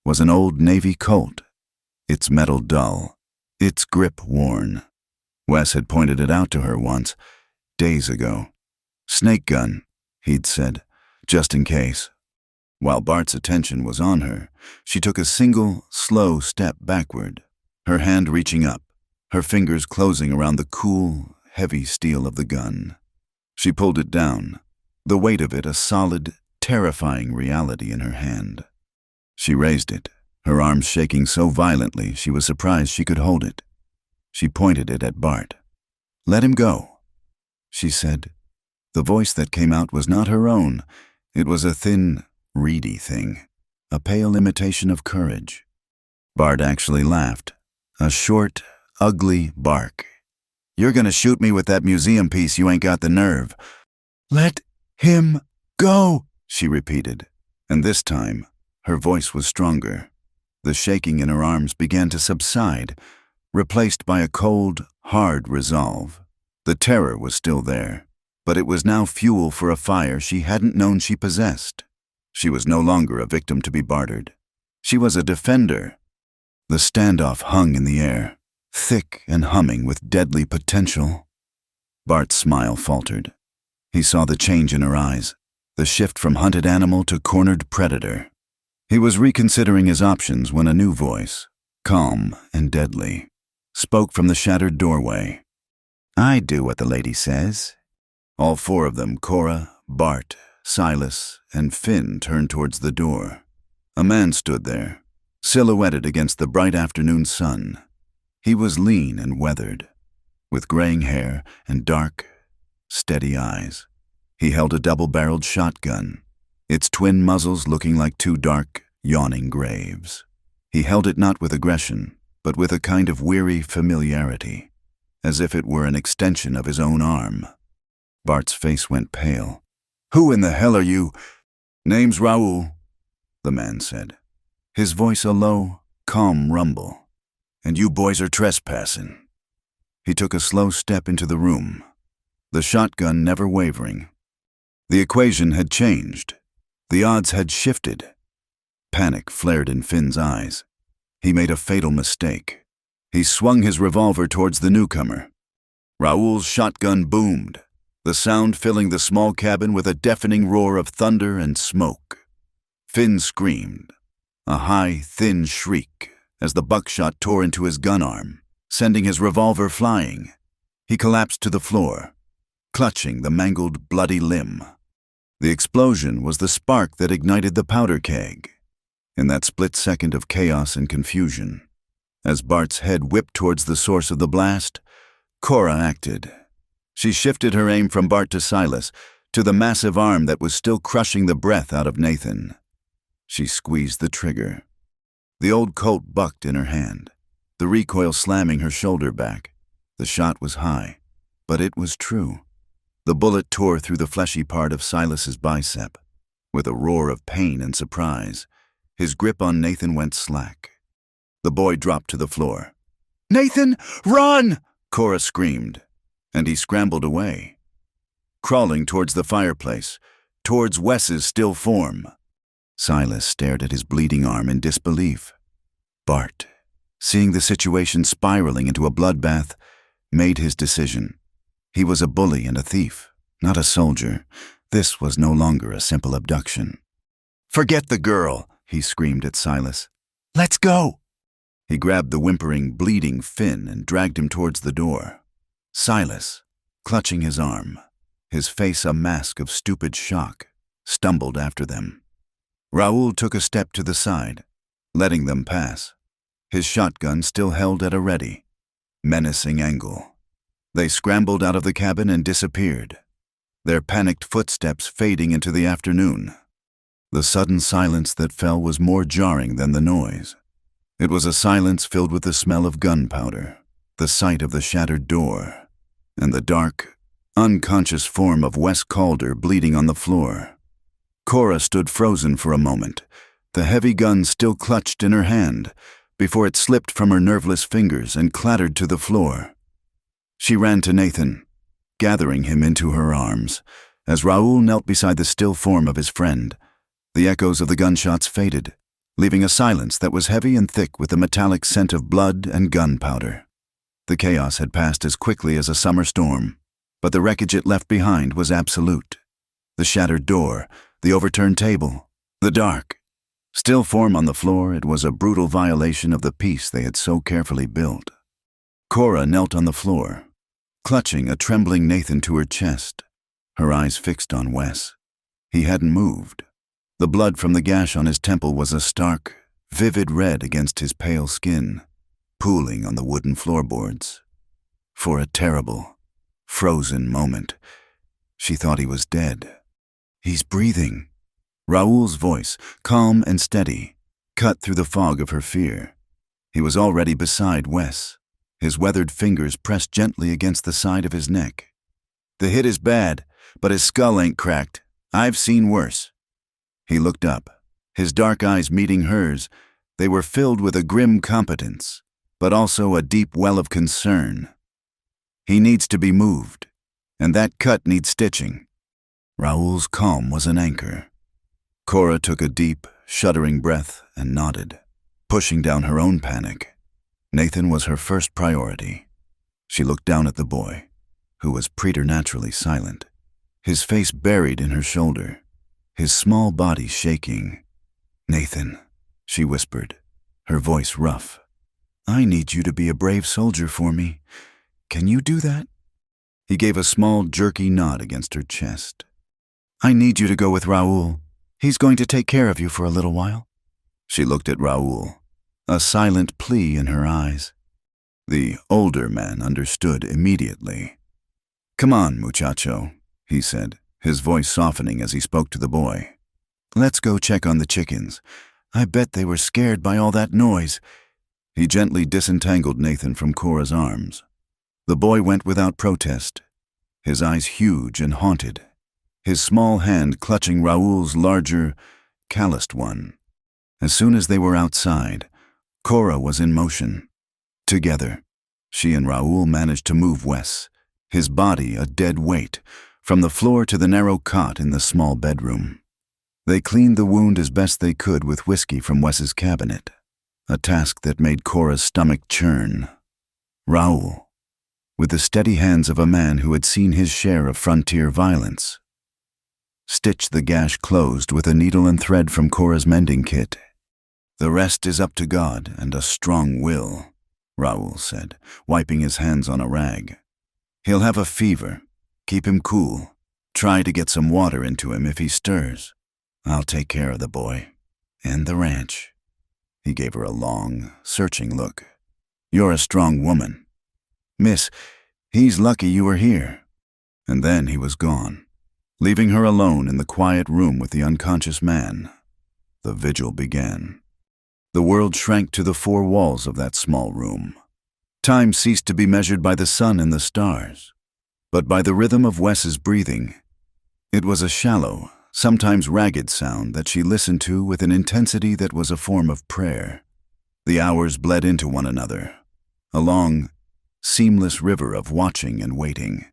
was an old Navy Colt, its metal dull, its grip worn. Wes had pointed it out to her once, days ago. "Snake gun," he'd said, just in case. While Bart's attention was on her, she took a single, slow step backward, her hand reaching up, her fingers closing around the cool, heavy steel of the gun. She pulled it down, the weight of it a solid, terrifying reality in her hand. She raised it, her arms shaking so violently she was surprised she could hold it. She pointed it at Bart. "Let him go," she said. The voice that came out was not her own. It was a thin, reedy thing, a pale imitation of courage. Bart actually laughed, a short, ugly bark. "You're gonna shoot me with that museum piece, you ain't got the nerve." "Let him go," she repeated, and this time, her voice was stronger. The shaking in her arms began to subside, replaced by a cold, hard resolve. The terror was still there, but it was now fuel for a fire she hadn't known she possessed. She was no longer a victim to be bartered. She was a defender. The standoff hung in the air, thick and humming with deadly potential. Bart's smile faltered. He saw the change in her eyes, the shift from hunted animal to cornered predator. He was reconsidering his options when a new voice, calm and deadly, spoke from the shattered doorway. I do what the lady says. All four of them, Cora, Bart, Silas, and Finn, turned towards the door. A man stood there, silhouetted against the bright afternoon sun. He was lean and weathered, with graying hair and dark, steady eyes. He held a double-barreled shotgun, its twin muzzles looking like two dark, yawning graves. He held it not with aggression, but with a kind of weary familiarity, as if it were an extension of his own arm. Bart's face went pale. "Who in the hell are you?" "Name's Raoul," the man said, his voice a low, calm rumble. "And you boys are trespassing." He took a slow step into the room, the shotgun never wavering. The equation had changed. The odds had shifted. Panic flared in Finn's eyes. He made a fatal mistake. He swung his revolver towards the newcomer. Raoul's shotgun boomed, the sound filling the small cabin with a deafening roar of thunder and smoke. Finn screamed, a high, thin shriek, as the buckshot tore into his gun arm, sending his revolver flying. He collapsed to the floor, clutching the mangled, bloody limb. The explosion was the spark that ignited the powder keg. In that split second of chaos and confusion, as Bart's head whipped towards the source of the blast, Cora acted. She shifted her aim from Bart to Silas, to the massive arm that was still crushing the breath out of Nathan. She squeezed the trigger. The old Colt bucked in her hand, the recoil slamming her shoulder back. The shot was high, but it was true. The bullet tore through the fleshy part of Silas's bicep. With a roar of pain and surprise, his grip on Nathan went slack. The boy dropped to the floor. "Nathan, run!" Cora screamed, and he scrambled away, crawling towards the fireplace, towards Wes's still form. Silas stared at his bleeding arm in disbelief. Bart, seeing the situation spiraling into a bloodbath, made his decision. He was a bully and a thief, not a soldier. This was no longer a simple abduction. "Forget the girl," he screamed at Silas. "Let's go!" He grabbed the whimpering, bleeding Finn and dragged him towards the door. Silas, clutching his arm, his face a mask of stupid shock, stumbled after them. Raoul took a step to the side, letting them pass, his shotgun still held at a ready, menacing angle. They scrambled out of the cabin and disappeared, their panicked footsteps fading into the afternoon. The sudden silence that fell was more jarring than the noise. It was a silence filled with the smell of gunpowder, the sight of the shattered door, and the dark, unconscious form of Wes Calder bleeding on the floor. Cora stood frozen for a moment, the heavy gun still clutched in her hand, before it slipped from her nerveless fingers and clattered to the floor. She ran to Nathan, gathering him into her arms, as Raoul knelt beside the still form of his friend. The echoes of the gunshots faded, leaving a silence that was heavy and thick with the metallic scent of blood and gunpowder. The chaos had passed as quickly as a summer storm, but the wreckage it left behind was absolute. The shattered door, the overturned table, the dark. Still form on the floor, it was a brutal violation of the peace they had so carefully built. Cora knelt on the floor, clutching a trembling Nathan to her chest, her eyes fixed on Wes. He hadn't moved. The blood from the gash on his temple was a stark, vivid red against his pale skin, pooling on the wooden floorboards. For a terrible, frozen moment, she thought he was dead. "He's breathing." Raoul's voice, calm and steady, cut through the fog of her fear. He was already beside Wes, his weathered fingers pressed gently against the side of his neck. "The hit is bad, but his skull ain't cracked. I've seen worse." He looked up, his dark eyes meeting hers. They were filled with a grim competence, but also a deep well of concern. "He needs to be moved, and that cut needs stitching." Raoul's calm was an anchor. Cora took a deep, shuddering breath and nodded, pushing down her own panic. Nathan was her first priority. She looked down at the boy, who was preternaturally silent, his face buried in her shoulder, his small body shaking. "Nathan," she whispered, her voice rough, "I need you to be a brave soldier for me. Can you do that?" He gave a small, jerky nod against her chest. "I need you to go with Raoul. He's going to take care of you for a little while." She looked at Raoul, a silent plea in her eyes. The older man understood immediately. "Come on, muchacho," he said, his voice softening as he spoke to the boy. "Let's go check on the chickens. I bet they were scared by all that noise." He gently disentangled Nathan from Cora's arms. The boy went without protest, his eyes huge and haunted, his small hand clutching Raoul's larger, calloused one. As soon as they were outside, Cora was in motion. Together, she and Raoul managed to move Wes, his body a dead weight, from the floor to the narrow cot in the small bedroom. They cleaned the wound as best they could with whiskey from Wes's cabinet, a task that made Cora's stomach churn. Raoul, with the steady hands of a man who had seen his share of frontier violence, stitched the gash closed with a needle and thread from Cora's mending kit. "The rest is up to God and a strong will," Raoul said, wiping his hands on a rag. "He'll have a fever. Keep him cool. Try to get some water into him if he stirs. I'll take care of the boy. And the ranch." He gave her a long, searching look. "You're a strong woman. Miss, he's lucky you were here." And then he was gone, leaving her alone in the quiet room with the unconscious man. The vigil began. The world shrank to the four walls of that small room. Time ceased to be measured by the sun and the stars, but by the rhythm of Wes's breathing. It was a shallow, sometimes ragged sound that she listened to with an intensity that was a form of prayer. The hours bled into one another, a long, seamless river of watching and waiting.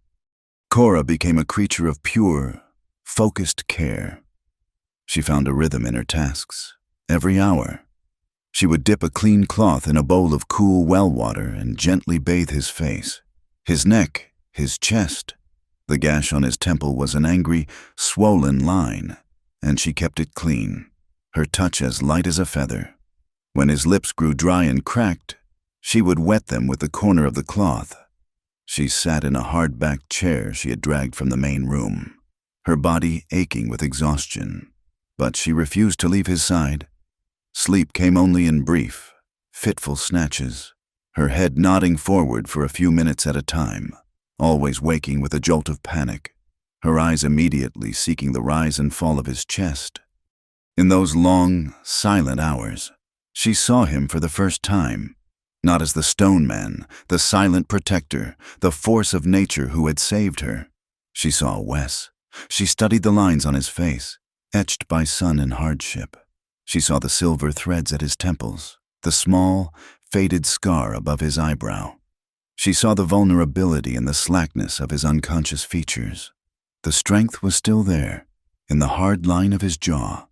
Cora became a creature of pure, focused care. She found a rhythm in her tasks. Every hour, she would dip a clean cloth in a bowl of cool well water and gently bathe his face, his neck, his chest. The gash on his temple was an angry, swollen line, and she kept it clean, her touch as light as a feather. When his lips grew dry and cracked, she would wet them with the corner of the cloth. She sat in a hard-backed chair she had dragged from the main room, her body aching with exhaustion, but she refused to leave his side. Sleep came only in brief, fitful snatches, her head nodding forward for a few minutes at a time, always waking with a jolt of panic, her eyes immediately seeking the rise and fall of his chest. In those long, silent hours, she saw him for the first time, not as the stone man, the silent protector, the force of nature who had saved her. She saw Wes. She studied the lines on his face, etched by sun and hardship. She saw the silver threads at his temples, the small, faded scar above his eyebrow. She saw the vulnerability and the slackness of his unconscious features. The strength was still there, in the hard line of his jaw,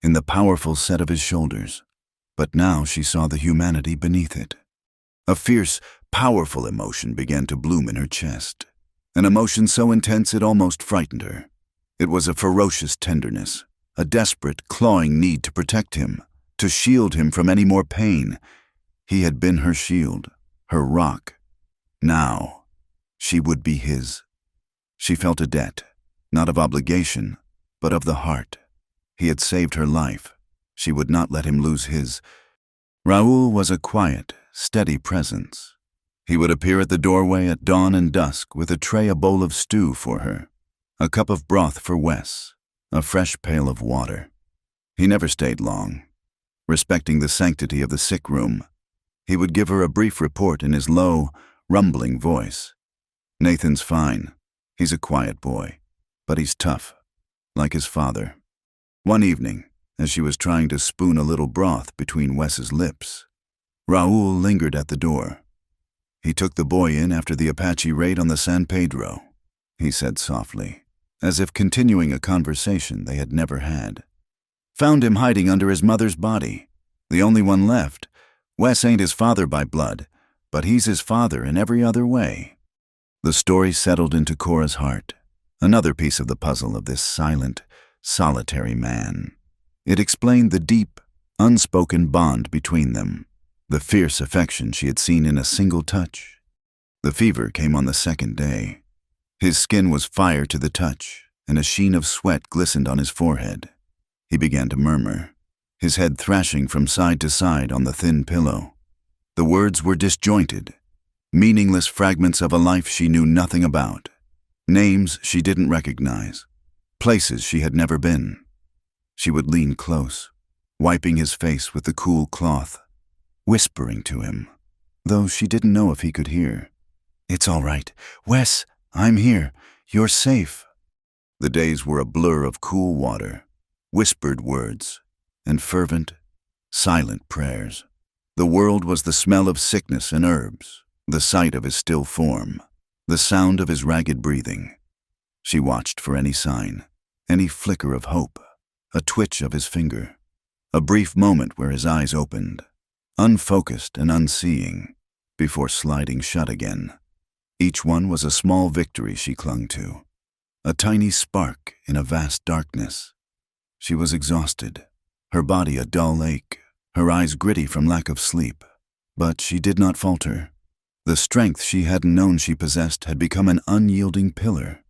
in the powerful set of his shoulders, but now she saw the humanity beneath it. A fierce, powerful emotion began to bloom in her chest, an emotion so intense it almost frightened her. It was a ferocious tenderness, a desperate, clawing need to protect him, to shield him from any more pain. He had been her shield, her rock. Now, she would be his. She felt a debt, not of obligation, but of the heart. He had saved her life. She would not let him lose his. Raoul was a quiet, steady presence. He would appear at the doorway at dawn and dusk with a tray, a bowl of stew for her, a cup of broth for Wes, a fresh pail of water. He never stayed long. Respecting the sanctity of the sick room, he would give her a brief report in his low, rumbling voice. "Nathan's fine. He's a quiet boy, but he's tough, like his father." One evening, as she was trying to spoon a little broth between Wes's lips, Raoul lingered at the door. "He took the boy in after the Apache raid on the San Pedro," he said softly, as if continuing a conversation they had never had. "Found him hiding under his mother's body, the only one left. Wes ain't his father by blood, but he's his father in every other way." The story settled into Cora's heart, another piece of the puzzle of this silent, solitary man. It explained the deep, unspoken bond between them, the fierce affection she had seen in a single touch. The fever came on the second day. His skin was fire to the touch, and a sheen of sweat glistened on his forehead. He began to murmur, his head thrashing from side to side on the thin pillow. The words were disjointed, meaningless fragments of a life she knew nothing about, names she didn't recognize, places she had never been. She would lean close, wiping his face with the cool cloth, whispering to him, though she didn't know if he could hear. "It's all right. Wes, I'm here. You're safe." The days were a blur of cool water, whispered words, and fervent, silent prayers. The world was the smell of sickness and herbs, the sight of his still form, the sound of his ragged breathing. She watched for any sign, any flicker of hope, a twitch of his finger, a brief moment where his eyes opened, unfocused and unseeing, before sliding shut again. Each one was a small victory she clung to, a tiny spark in a vast darkness. She was exhausted, her body a dull ache, her eyes gritty from lack of sleep, but she did not falter. The strength she hadn't known she possessed had become an unyielding pillar.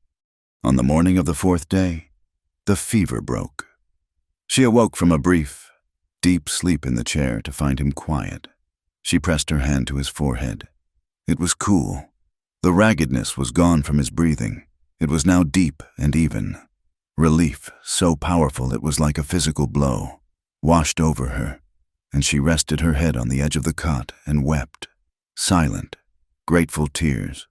On the morning of the fourth day, the fever broke. She awoke from a brief, deep sleep in the chair to find him quiet. She pressed her hand to his forehead. It was cool. The raggedness was gone from his breathing. It was now deep and even. Relief, so powerful it was like a physical blow, washed over her, and she rested her head on the edge of the cot and wept, silent, grateful tears.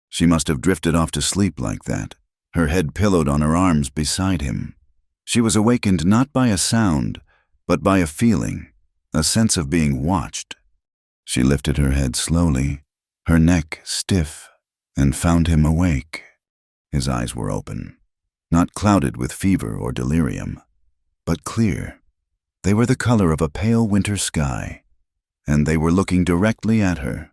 She must have drifted off to sleep like that, her head pillowed on her arms beside him. She was awakened not by a sound, but by a feeling, a sense of being watched. She lifted her head slowly, her neck stiff, and found him awake. His eyes were open, not clouded with fever or delirium, but clear. They were the color of a pale winter sky, and they were looking directly at her.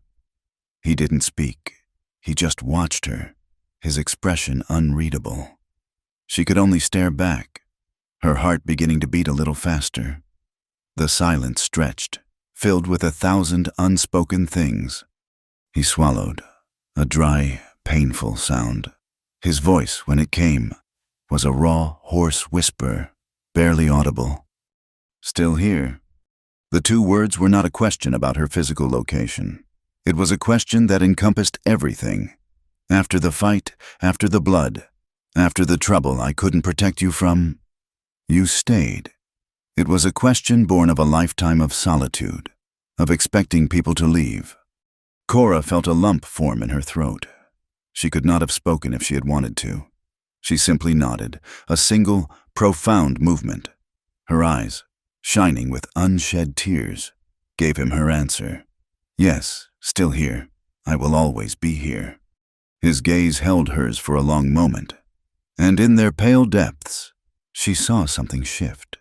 He didn't speak. He just watched her, his expression unreadable. She could only stare back, her heart beginning to beat a little faster. The silence stretched, filled with 1,000 unspoken things. He swallowed, a dry, painful sound. His voice, when it came, was a raw, hoarse whisper, barely audible. "Still here." The two words were not a question about her physical location. It was a question that encompassed everything. After the fight, after the blood, after the trouble I couldn't protect you from, you stayed. It was a question born of a lifetime of solitude, of expecting people to leave. Cora felt a lump form in her throat. She could not have spoken if she had wanted to. She simply nodded, a single, profound movement. Her eyes, shining with unshed tears, gave him her answer. "Yes, still here. I will always be here." His gaze held hers for a long moment, and in their pale depths, she saw something shift.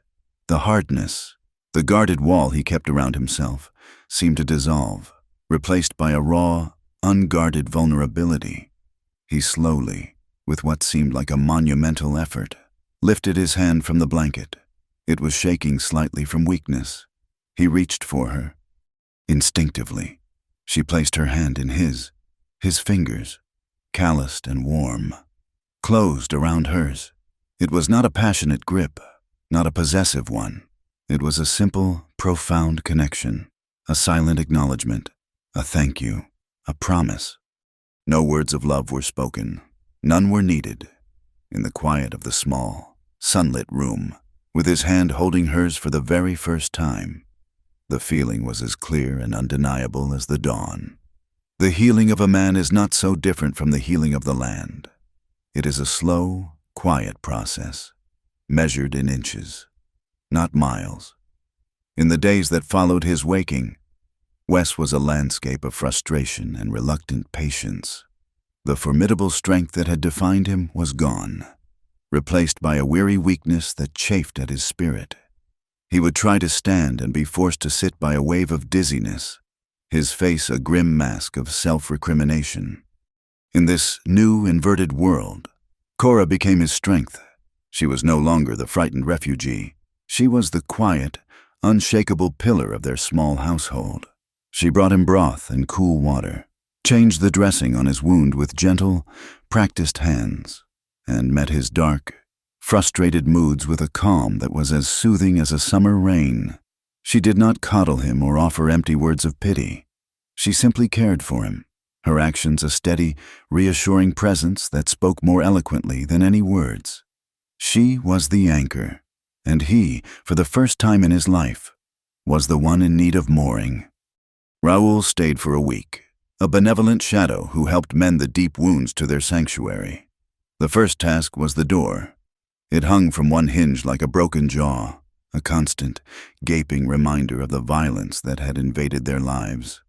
The hardness, the guarded wall he kept around himself, seemed to dissolve, replaced by a raw, unguarded vulnerability. He slowly, with what seemed like a monumental effort, lifted his hand from the blanket. It was shaking slightly from weakness. He reached for her. Instinctively, she placed her hand in his fingers, calloused and warm, closed around hers. It was not a passionate grip, not a possessive one. It was a simple, profound connection, a silent acknowledgement, a thank you, a promise. No words of love were spoken. None were needed. In the quiet of the small, sunlit room, with his hand holding hers for the very first time, the feeling was as clear and undeniable as the dawn. The healing of a man is not so different from the healing of the land. It is a slow, quiet process, measured in inches, not miles. In the days that followed his waking, Wes was a landscape of frustration and reluctant patience. The formidable strength that had defined him was gone, replaced by a weary weakness that chafed at his spirit. He would try to stand and be forced to sit by a wave of dizziness, his face a grim mask of self-recrimination. In this new, inverted world, Cora became his strength. She was no longer the frightened refugee. She was the quiet, unshakable pillar of their small household. She brought him broth and cool water, changed the dressing on his wound with gentle, practiced hands, and met his dark, frustrated moods with a calm that was as soothing as a summer rain. She did not coddle him or offer empty words of pity. She simply cared for him, her actions a steady, reassuring presence that spoke more eloquently than any words. She was the anchor, and he, for the first time in his life, was the one in need of mooring. Raoul stayed for a week, a benevolent shadow who helped mend the deep wounds to their sanctuary. The first task was the door. It hung from one hinge like a broken jaw, a constant, gaping reminder of the violence that had invaded their lives.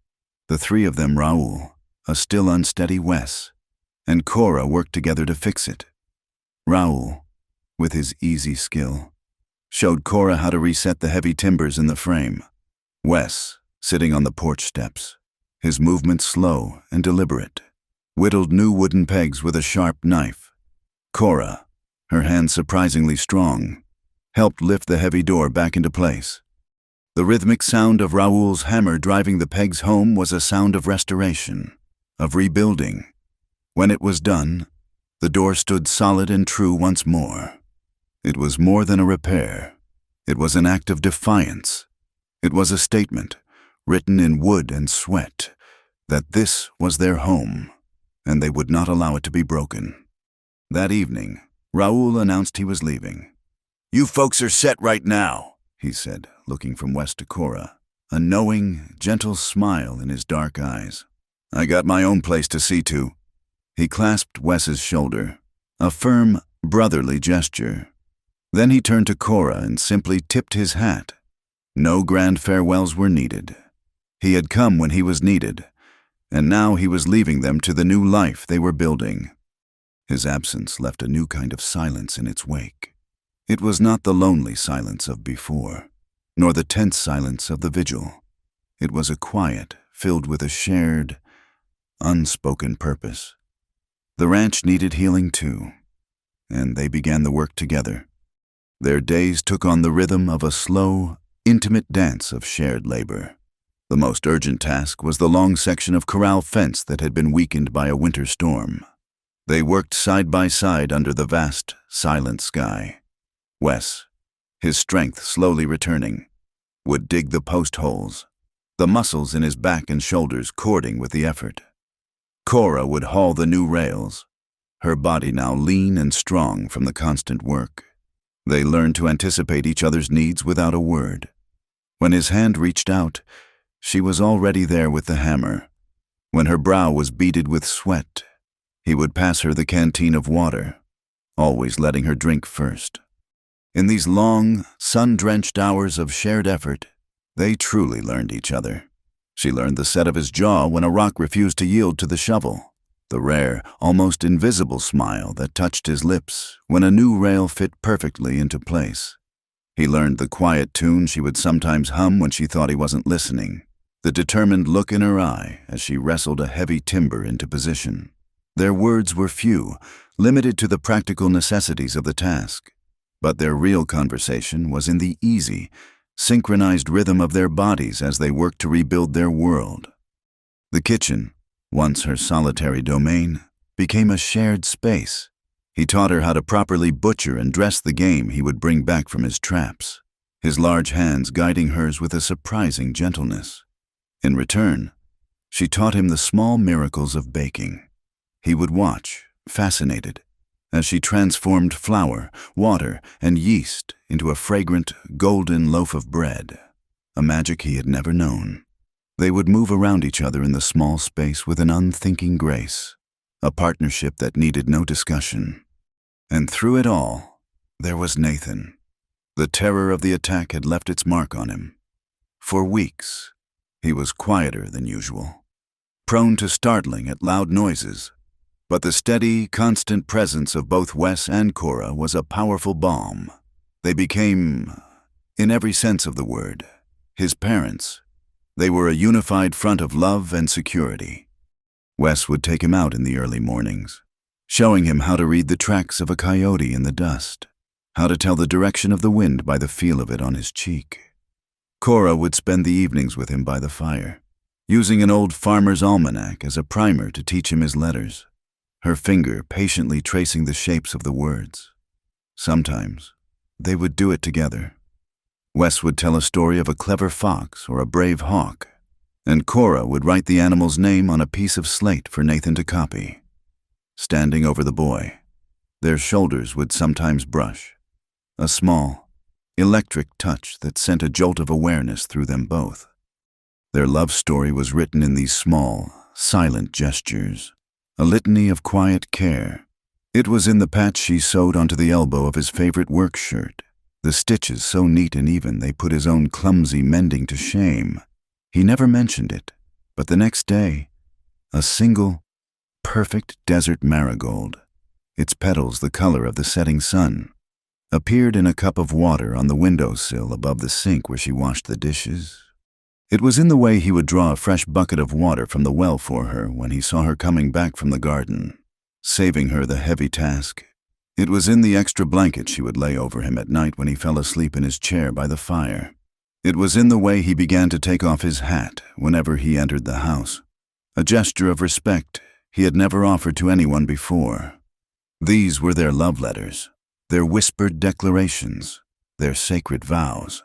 The three of them, Raoul, a still unsteady Wes, and Cora, worked together to fix it. Raoul, with his easy skill, showed Cora how to reset the heavy timbers in the frame. Wes, sitting on the porch steps, his movements slow and deliberate, whittled new wooden pegs with a sharp knife. Cora, her hands surprisingly strong, helped lift the heavy door back into place. The rhythmic sound of Raoul's hammer driving the pegs home was a sound of restoration, of rebuilding. When it was done, the door stood solid and true once more. It was more than a repair. It was an act of defiance. It was a statement, written in wood and sweat, that this was their home, and they would not allow it to be broken. That evening, Raoul announced he was leaving. "You folks are set right now," he said, looking from Wes to Cora, a knowing, gentle smile in his dark eyes. "I got my own place to see to." He clasped Wes's shoulder, a firm, brotherly gesture. Then he turned to Cora and simply tipped his hat. No grand farewells were needed. He had come when he was needed, and now he was leaving them to the new life they were building. His absence left a new kind of silence in its wake. It was not the lonely silence of before, nor the tense silence of the vigil. It was a quiet filled with a shared, unspoken purpose. The ranch needed healing too, and they began the work together. Their days took on the rhythm of a slow, intimate dance of shared labor. The most urgent task was the long section of corral fence that had been weakened by a winter storm. They worked side by side under the vast, silent sky. Wes, his strength slowly returning, would dig the post holes, the muscles in his back and shoulders cording with the effort. Cora would haul the new rails, her body now lean and strong from the constant work. They learned to anticipate each other's needs without a word. When his hand reached out, she was already there with the hammer. When her brow was beaded with sweat, he would pass her the canteen of water, always letting her drink first. In these long, sun-drenched hours of shared effort, they truly learned each other. She learned the set of his jaw when a rock refused to yield to the shovel, the rare, almost invisible smile that touched his lips when a new rail fit perfectly into place. He learned the quiet tune she would sometimes hum when she thought he wasn't listening, the determined look in her eye as she wrestled a heavy timber into position. Their words were few, limited to the practical necessities of the task, but their real conversation was in the easy, synchronized rhythm of their bodies as they worked to rebuild their world. The kitchen, once her solitary domain, became a shared space. He taught her how to properly butcher and dress the game he would bring back from his traps, his large hands guiding hers with a surprising gentleness. In return, she taught him the small miracles of baking. He would watch, fascinated, as she transformed flour, water, and yeast into a fragrant, golden loaf of bread, a magic he had never known. They would move around each other in the small space with an unthinking grace, a partnership that needed no discussion. And through it all, there was Nathan. The terror of the attack had left its mark on him. For weeks, he was quieter than usual, prone to startling at loud noises, but the steady, constant presence of both Wes and Cora was a powerful balm. They became, in every sense of the word, his parents. They were a unified front of love and security. Wes would take him out in the early mornings, showing him how to read the tracks of a coyote in the dust, how to tell the direction of the wind by the feel of it on his cheek. Cora would spend the evenings with him by the fire, using an old farmer's almanac as a primer to teach him his letters, her finger patiently tracing the shapes of the words. Sometimes, they would do it together. Wes would tell a story of a clever fox or a brave hawk, and Cora would write the animal's name on a piece of slate for Nathan to copy. Standing over the boy, their shoulders would sometimes brush, a small, electric touch that sent a jolt of awareness through them both. Their love story was written in these small, silent gestures, a litany of quiet care. It was in the patch she sewed onto the elbow of his favorite work shirt, the stitches so neat and even they put his own clumsy mending to shame. He never mentioned it, but the next day, a single, perfect desert marigold, its petals the color of the setting sun, appeared in a cup of water on the windowsill above the sink where she washed the dishes. It was in the way he would draw a fresh bucket of water from the well for her when he saw her coming back from the garden, saving her the heavy task. It was in the extra blanket she would lay over him at night when he fell asleep in his chair by the fire. It was in the way he began to take off his hat whenever he entered the house, a gesture of respect he had never offered to anyone before. These were their love letters, their whispered declarations, their sacred vows.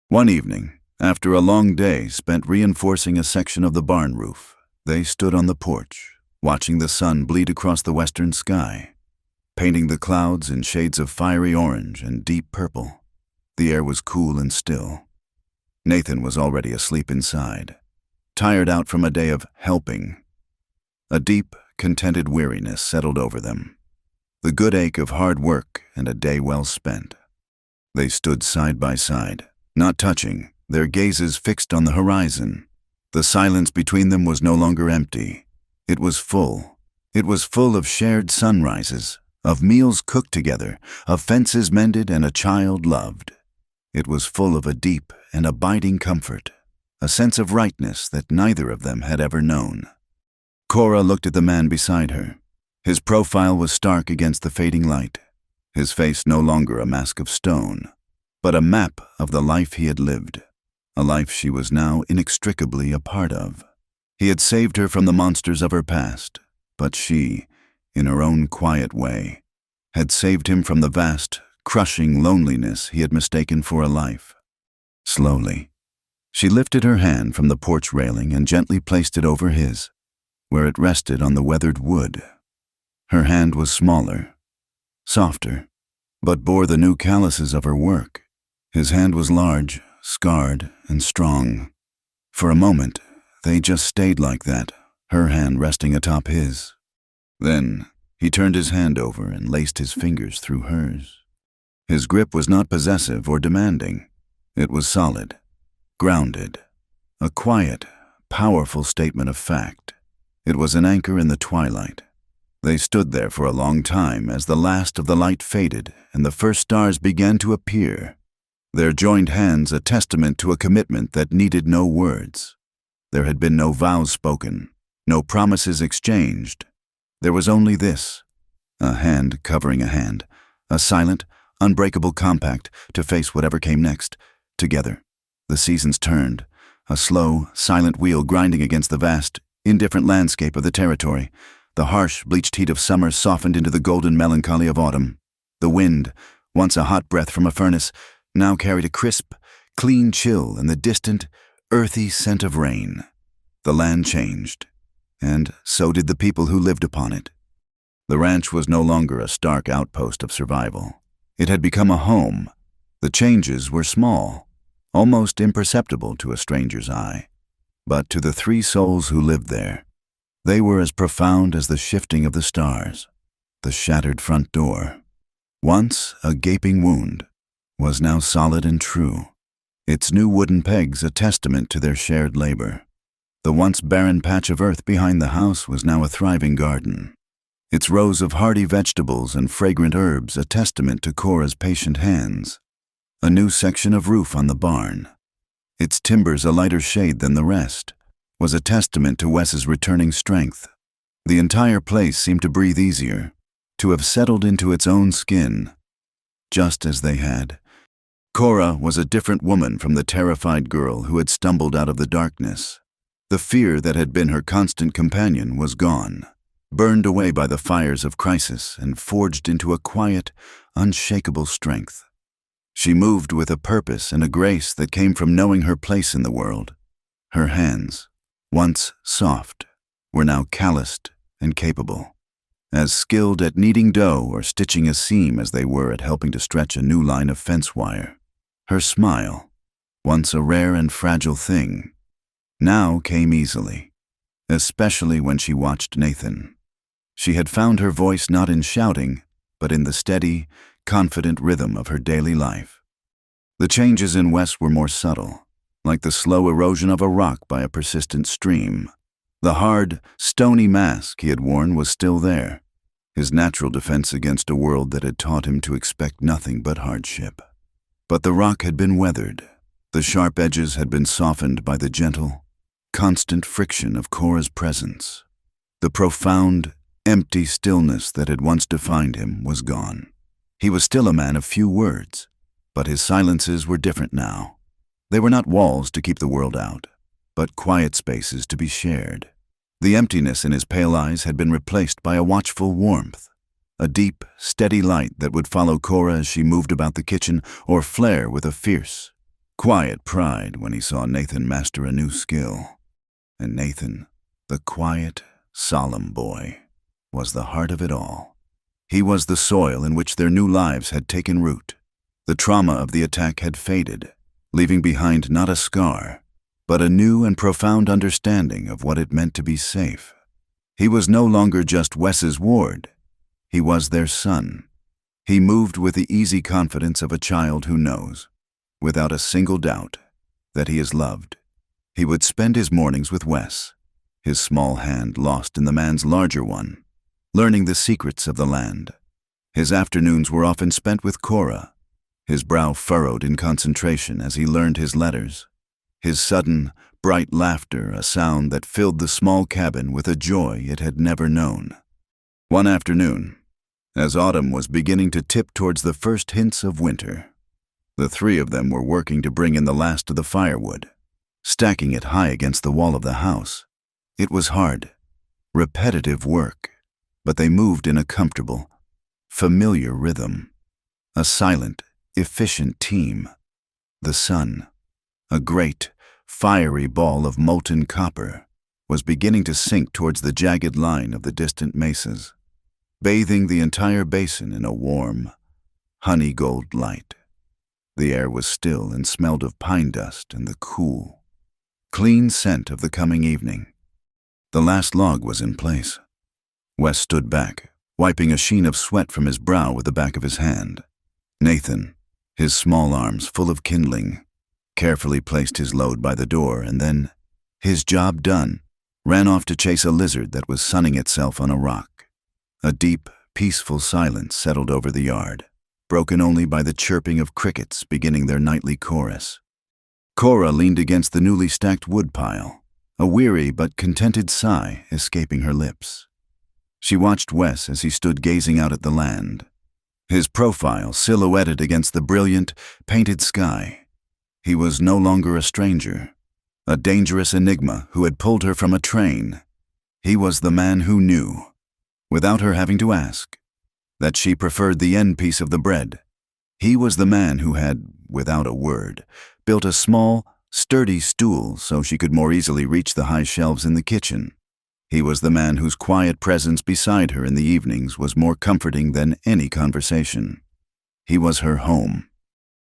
One evening, after a long day spent reinforcing a section of the barn roof, they stood on the porch, watching the sun bleed across the western sky, painting the clouds in shades of fiery orange and deep purple. The air was cool and still. Nathan was already asleep inside, tired out from a day of helping. A deep, contented weariness settled over them, the good ache of hard work and a day well spent. They stood side by side, not touching, their gazes fixed on the horizon. The silence between them was no longer empty. It was full. It was full of shared sunrises, of meals cooked together, of fences mended and a child loved. It was full of a deep and abiding comfort, a sense of rightness that neither of them had ever known. Cora looked at the man beside her. His profile was stark against the fading light, his face no longer a mask of stone, but a map of the life he had lived, a life she was now inextricably a part of. He had saved her from the monsters of her past, but she, in her own quiet way, had saved him from the vast, crushing loneliness he had mistaken for a life. Slowly, she lifted her hand from the porch railing and gently placed it over his, where it rested on the weathered wood. Her hand was smaller, softer, but bore the new calluses of her work. His hand was large, scarred, and strong. For a moment, they just stayed like that, her hand resting atop his. Then, he turned his hand over and laced his fingers through hers. His grip was not possessive or demanding. It was solid, grounded, a quiet, powerful statement of fact. It was an anchor in the twilight. They stood there for a long time as the last of the light faded and the first stars began to appear, their joined hands a testament to a commitment that needed no words. There had been no vows spoken, no promises exchanged. There was only this, a hand covering a hand, a silent, unbreakable compact to face whatever came next, together. The seasons turned, a slow, silent wheel grinding against the vast, indifferent landscape of the territory. The harsh, bleached heat of summer softened into the golden melancholy of autumn. The wind, once a hot breath from a furnace, now carried a crisp, clean chill and the distant, earthy scent of rain. The land changed, and so did the people who lived upon it. The ranch was no longer a stark outpost of survival. It had become a home. The changes were small, almost imperceptible to a stranger's eye. But to the three souls who lived there, they were as profound as the shifting of the stars. The shattered front door, once a gaping wound, was now solid and true, its new wooden pegs a testament to their shared labor. The once barren patch of earth behind the house was now a thriving garden, its rows of hardy vegetables and fragrant herbs a testament to Cora's patient hands. A new section of roof on the barn, its timbers a lighter shade than the rest, was a testament to Wes's returning strength. The entire place seemed to breathe easier, to have settled into its own skin, just as they had. Cora was a different woman from the terrified girl who had stumbled out of the darkness. The fear that had been her constant companion was gone, burned away by the fires of crisis and forged into a quiet, unshakable strength. She moved with a purpose and a grace that came from knowing her place in the world. Her hands, once soft, were now calloused and capable, as skilled at kneading dough or stitching a seam as they were at helping to stretch a new line of fence wire. Her smile, once a rare and fragile thing, now came easily, especially when she watched Nathan. She had found her voice not in shouting, but in the steady, confident rhythm of her daily life. The changes in Wes were more subtle, like the slow erosion of a rock by a persistent stream. The hard, stony mask he had worn was still there, his natural defense against a world that had taught him to expect nothing but hardship. But the rock had been weathered. The sharp edges had been softened by the gentle, constant friction of Cora's presence. The profound, empty stillness that had once defined him was gone. He was still a man of few words, but his silences were different now. They were not walls to keep the world out, but quiet spaces to be shared. The emptiness in his pale eyes had been replaced by a watchful warmth, a deep, steady light that would follow Cora as she moved about the kitchen or flare with a fierce, quiet pride when he saw Nathan master a new skill. And Nathan, the quiet, solemn boy, was the heart of it all. He was the soil in which their new lives had taken root. The trauma of the attack had faded, leaving behind not a scar, but a new and profound understanding of what it meant to be safe. He was no longer just Wes's ward. He was their son. He moved with the easy confidence of a child who knows, without a single doubt, that he is loved. He would spend his mornings with Wes, his small hand lost in the man's larger one, learning the secrets of the land. His afternoons were often spent with Cora, his brow furrowed in concentration as he learned his letters. His sudden, bright laughter a sound that filled the small cabin with a joy it had never known. One afternoon, as autumn was beginning to tip towards the first hints of winter, the three of them were working to bring in the last of the firewood, stacking it high against the wall of the house. It was hard, repetitive work, but they moved in a comfortable, familiar rhythm. A silent, efficient team. The sun, a great, fiery ball of molten copper, was beginning to sink towards the jagged line of the distant mesas, bathing the entire basin in a warm, honey-gold light. The air was still and smelled of pine dust and the cool, clean scent of the coming evening. The last log was in place. Wes stood back, wiping a sheen of sweat from his brow with the back of his hand. Nathan, his small arms full of kindling, carefully placed his load by the door and then, his job done, ran off to chase a lizard that was sunning itself on a rock. A deep, peaceful silence settled over the yard, broken only by the chirping of crickets beginning their nightly chorus. Cora leaned against the newly stacked wood pile, a weary but contented sigh escaping her lips. She watched Wes as he stood gazing out at the land, his profile silhouetted against the brilliant, painted sky. He was no longer a stranger, a dangerous enigma who had pulled her from a train. He was the man who knew, without her having to ask, that she preferred the end piece of the bread. He was the man who had, without a word, built a small, sturdy stool so she could more easily reach the high shelves in the kitchen. He was the man whose quiet presence beside her in the evenings was more comforting than any conversation. He was her home.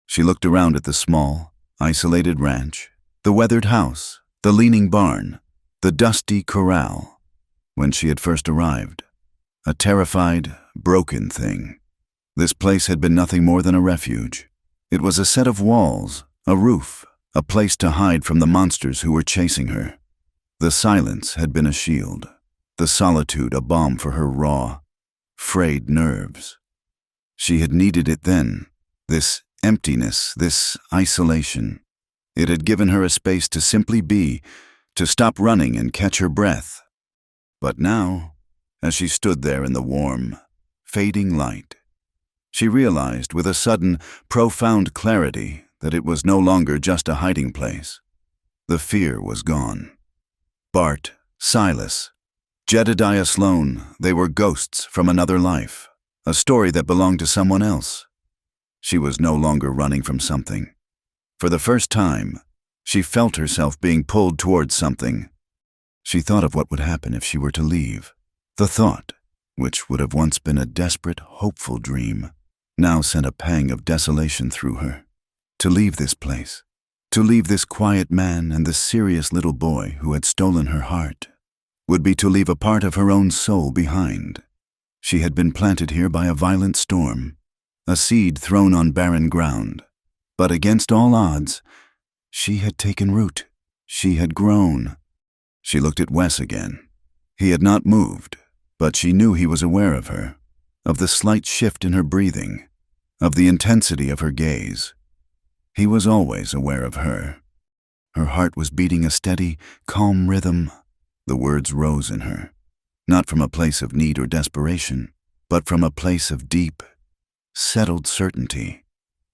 She looked around at the small, isolated ranch, the weathered house, the leaning barn, the dusty corral. When she had first arrived, a terrified, broken thing, this place had been nothing more than a refuge. It was a set of walls, a roof, a place to hide from the monsters who were chasing her. The silence had been a shield, the solitude a balm for her raw, frayed nerves. She had needed it then, this emptiness, this isolation. It had given her a space to simply be, to stop running and catch her breath. But now, as she stood there in the warm, fading light, she realized with a sudden, profound clarity that it was no longer just a hiding place. The fear was gone. Bart, Silas, Jedediah Sloan, they were ghosts from another life, a story that belonged to someone else. She was no longer running from something. For the first time, she felt herself being pulled towards something. She thought of what would happen if she were to leave. The thought, which would have once been a desperate, hopeful dream, now sent a pang of desolation through her. To leave this place, to leave this quiet man and the serious little boy who had stolen her heart, would be to leave a part of her own soul behind. She had been planted here by a violent storm, a seed thrown on barren ground. But against all odds, she had taken root. She had grown. She looked at Wes again. He had not moved, but she knew he was aware of her, of the slight shift in her breathing, of the intensity of her gaze. He was always aware of her. Her heart was beating a steady, calm rhythm. The words rose in her, not from a place of need or desperation, but from a place of deep, settled certainty.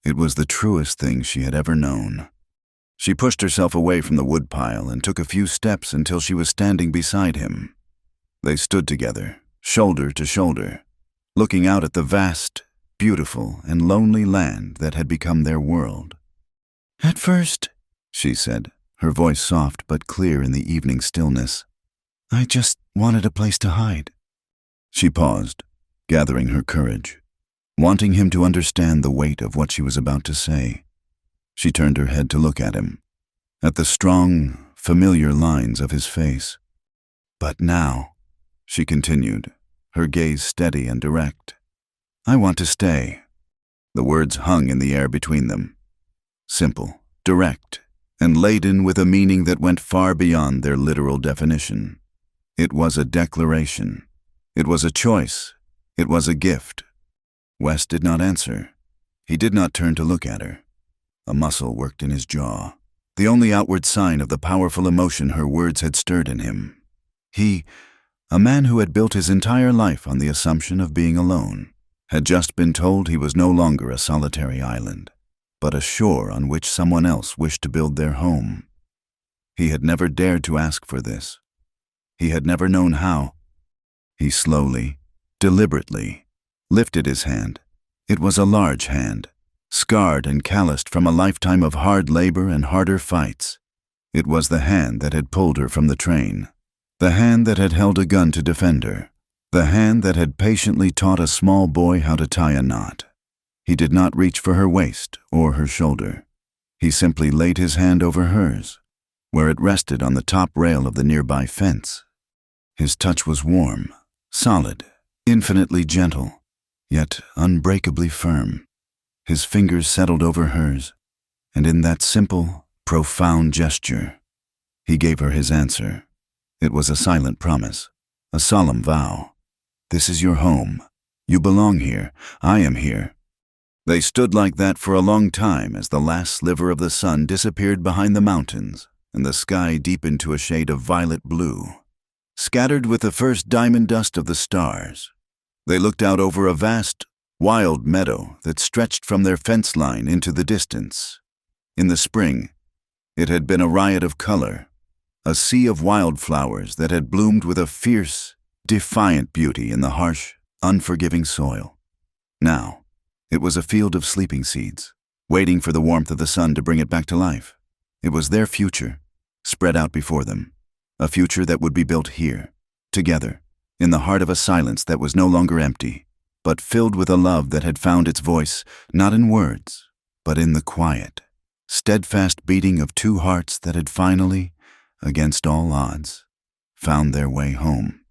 It was the truest thing she had ever known. She pushed herself away from the woodpile and took a few steps until she was standing beside him. They stood together, shoulder to shoulder, looking out at the vast, beautiful, and lonely land that had become their world. "At first," she said, her voice soft but clear in the evening stillness, "I just wanted a place to hide." She paused, gathering her courage, wanting him to understand the weight of what she was about to say. She turned her head to look at him, at the strong, familiar lines of his face. "But now," she continued, her gaze steady and direct, "I want to stay." The words hung in the air between them, simple, direct, and laden with a meaning that went far beyond their literal definition. It was a declaration. It was a choice. It was a gift. Wes did not answer. He did not turn to look at her. A muscle worked in his jaw, the only outward sign of the powerful emotion her words had stirred in him. He, a man who had built his entire life on the assumption of being alone, had just been told he was no longer a solitary island, but a shore on which someone else wished to build their home. He had never dared to ask for this. He had never known how. He slowly, deliberately, lifted his hand. It was a large hand, scarred and calloused from a lifetime of hard labor and harder fights. It was the hand that had pulled her from the train, the hand that had held a gun to defend her, the hand that had patiently taught a small boy how to tie a knot. He did not reach for her waist or her shoulder. He simply laid his hand over hers, where it rested on the top rail of the nearby fence. His touch was warm, solid, infinitely gentle, yet unbreakably firm. His fingers settled over hers, and in that simple, profound gesture, he gave her his answer. It was a silent promise, a solemn vow. "This is your home. You belong here. I am here." They stood like that for a long time as the last sliver of the sun disappeared behind the mountains and the sky deepened to a shade of violet blue, scattered with the first diamond dust of the stars. They looked out over a vast, wild meadow that stretched from their fence line into the distance. In the spring, it had been a riot of color, a sea of wildflowers that had bloomed with a fierce, defiant beauty in the harsh, unforgiving soil. Now, it was a field of sleeping seeds, waiting for the warmth of the sun to bring it back to life. It was their future, spread out before them, a future that would be built here, together, in the heart of a silence that was no longer empty, but filled with a love that had found its voice not in words, but in the quiet, steadfast beating of two hearts that had finally, against all odds, found their way home.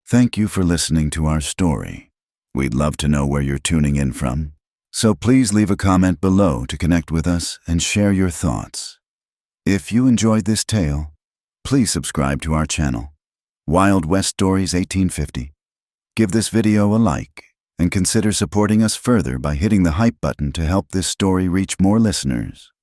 Thank you for listening to our story. We'd love to know where you're tuning in from, so please leave a comment below to connect with us and share your thoughts. If you enjoyed this tale, please subscribe to our channel, Wild West Stories 1850. Give this video a like and consider supporting us further by hitting the hype button to help this story reach more listeners.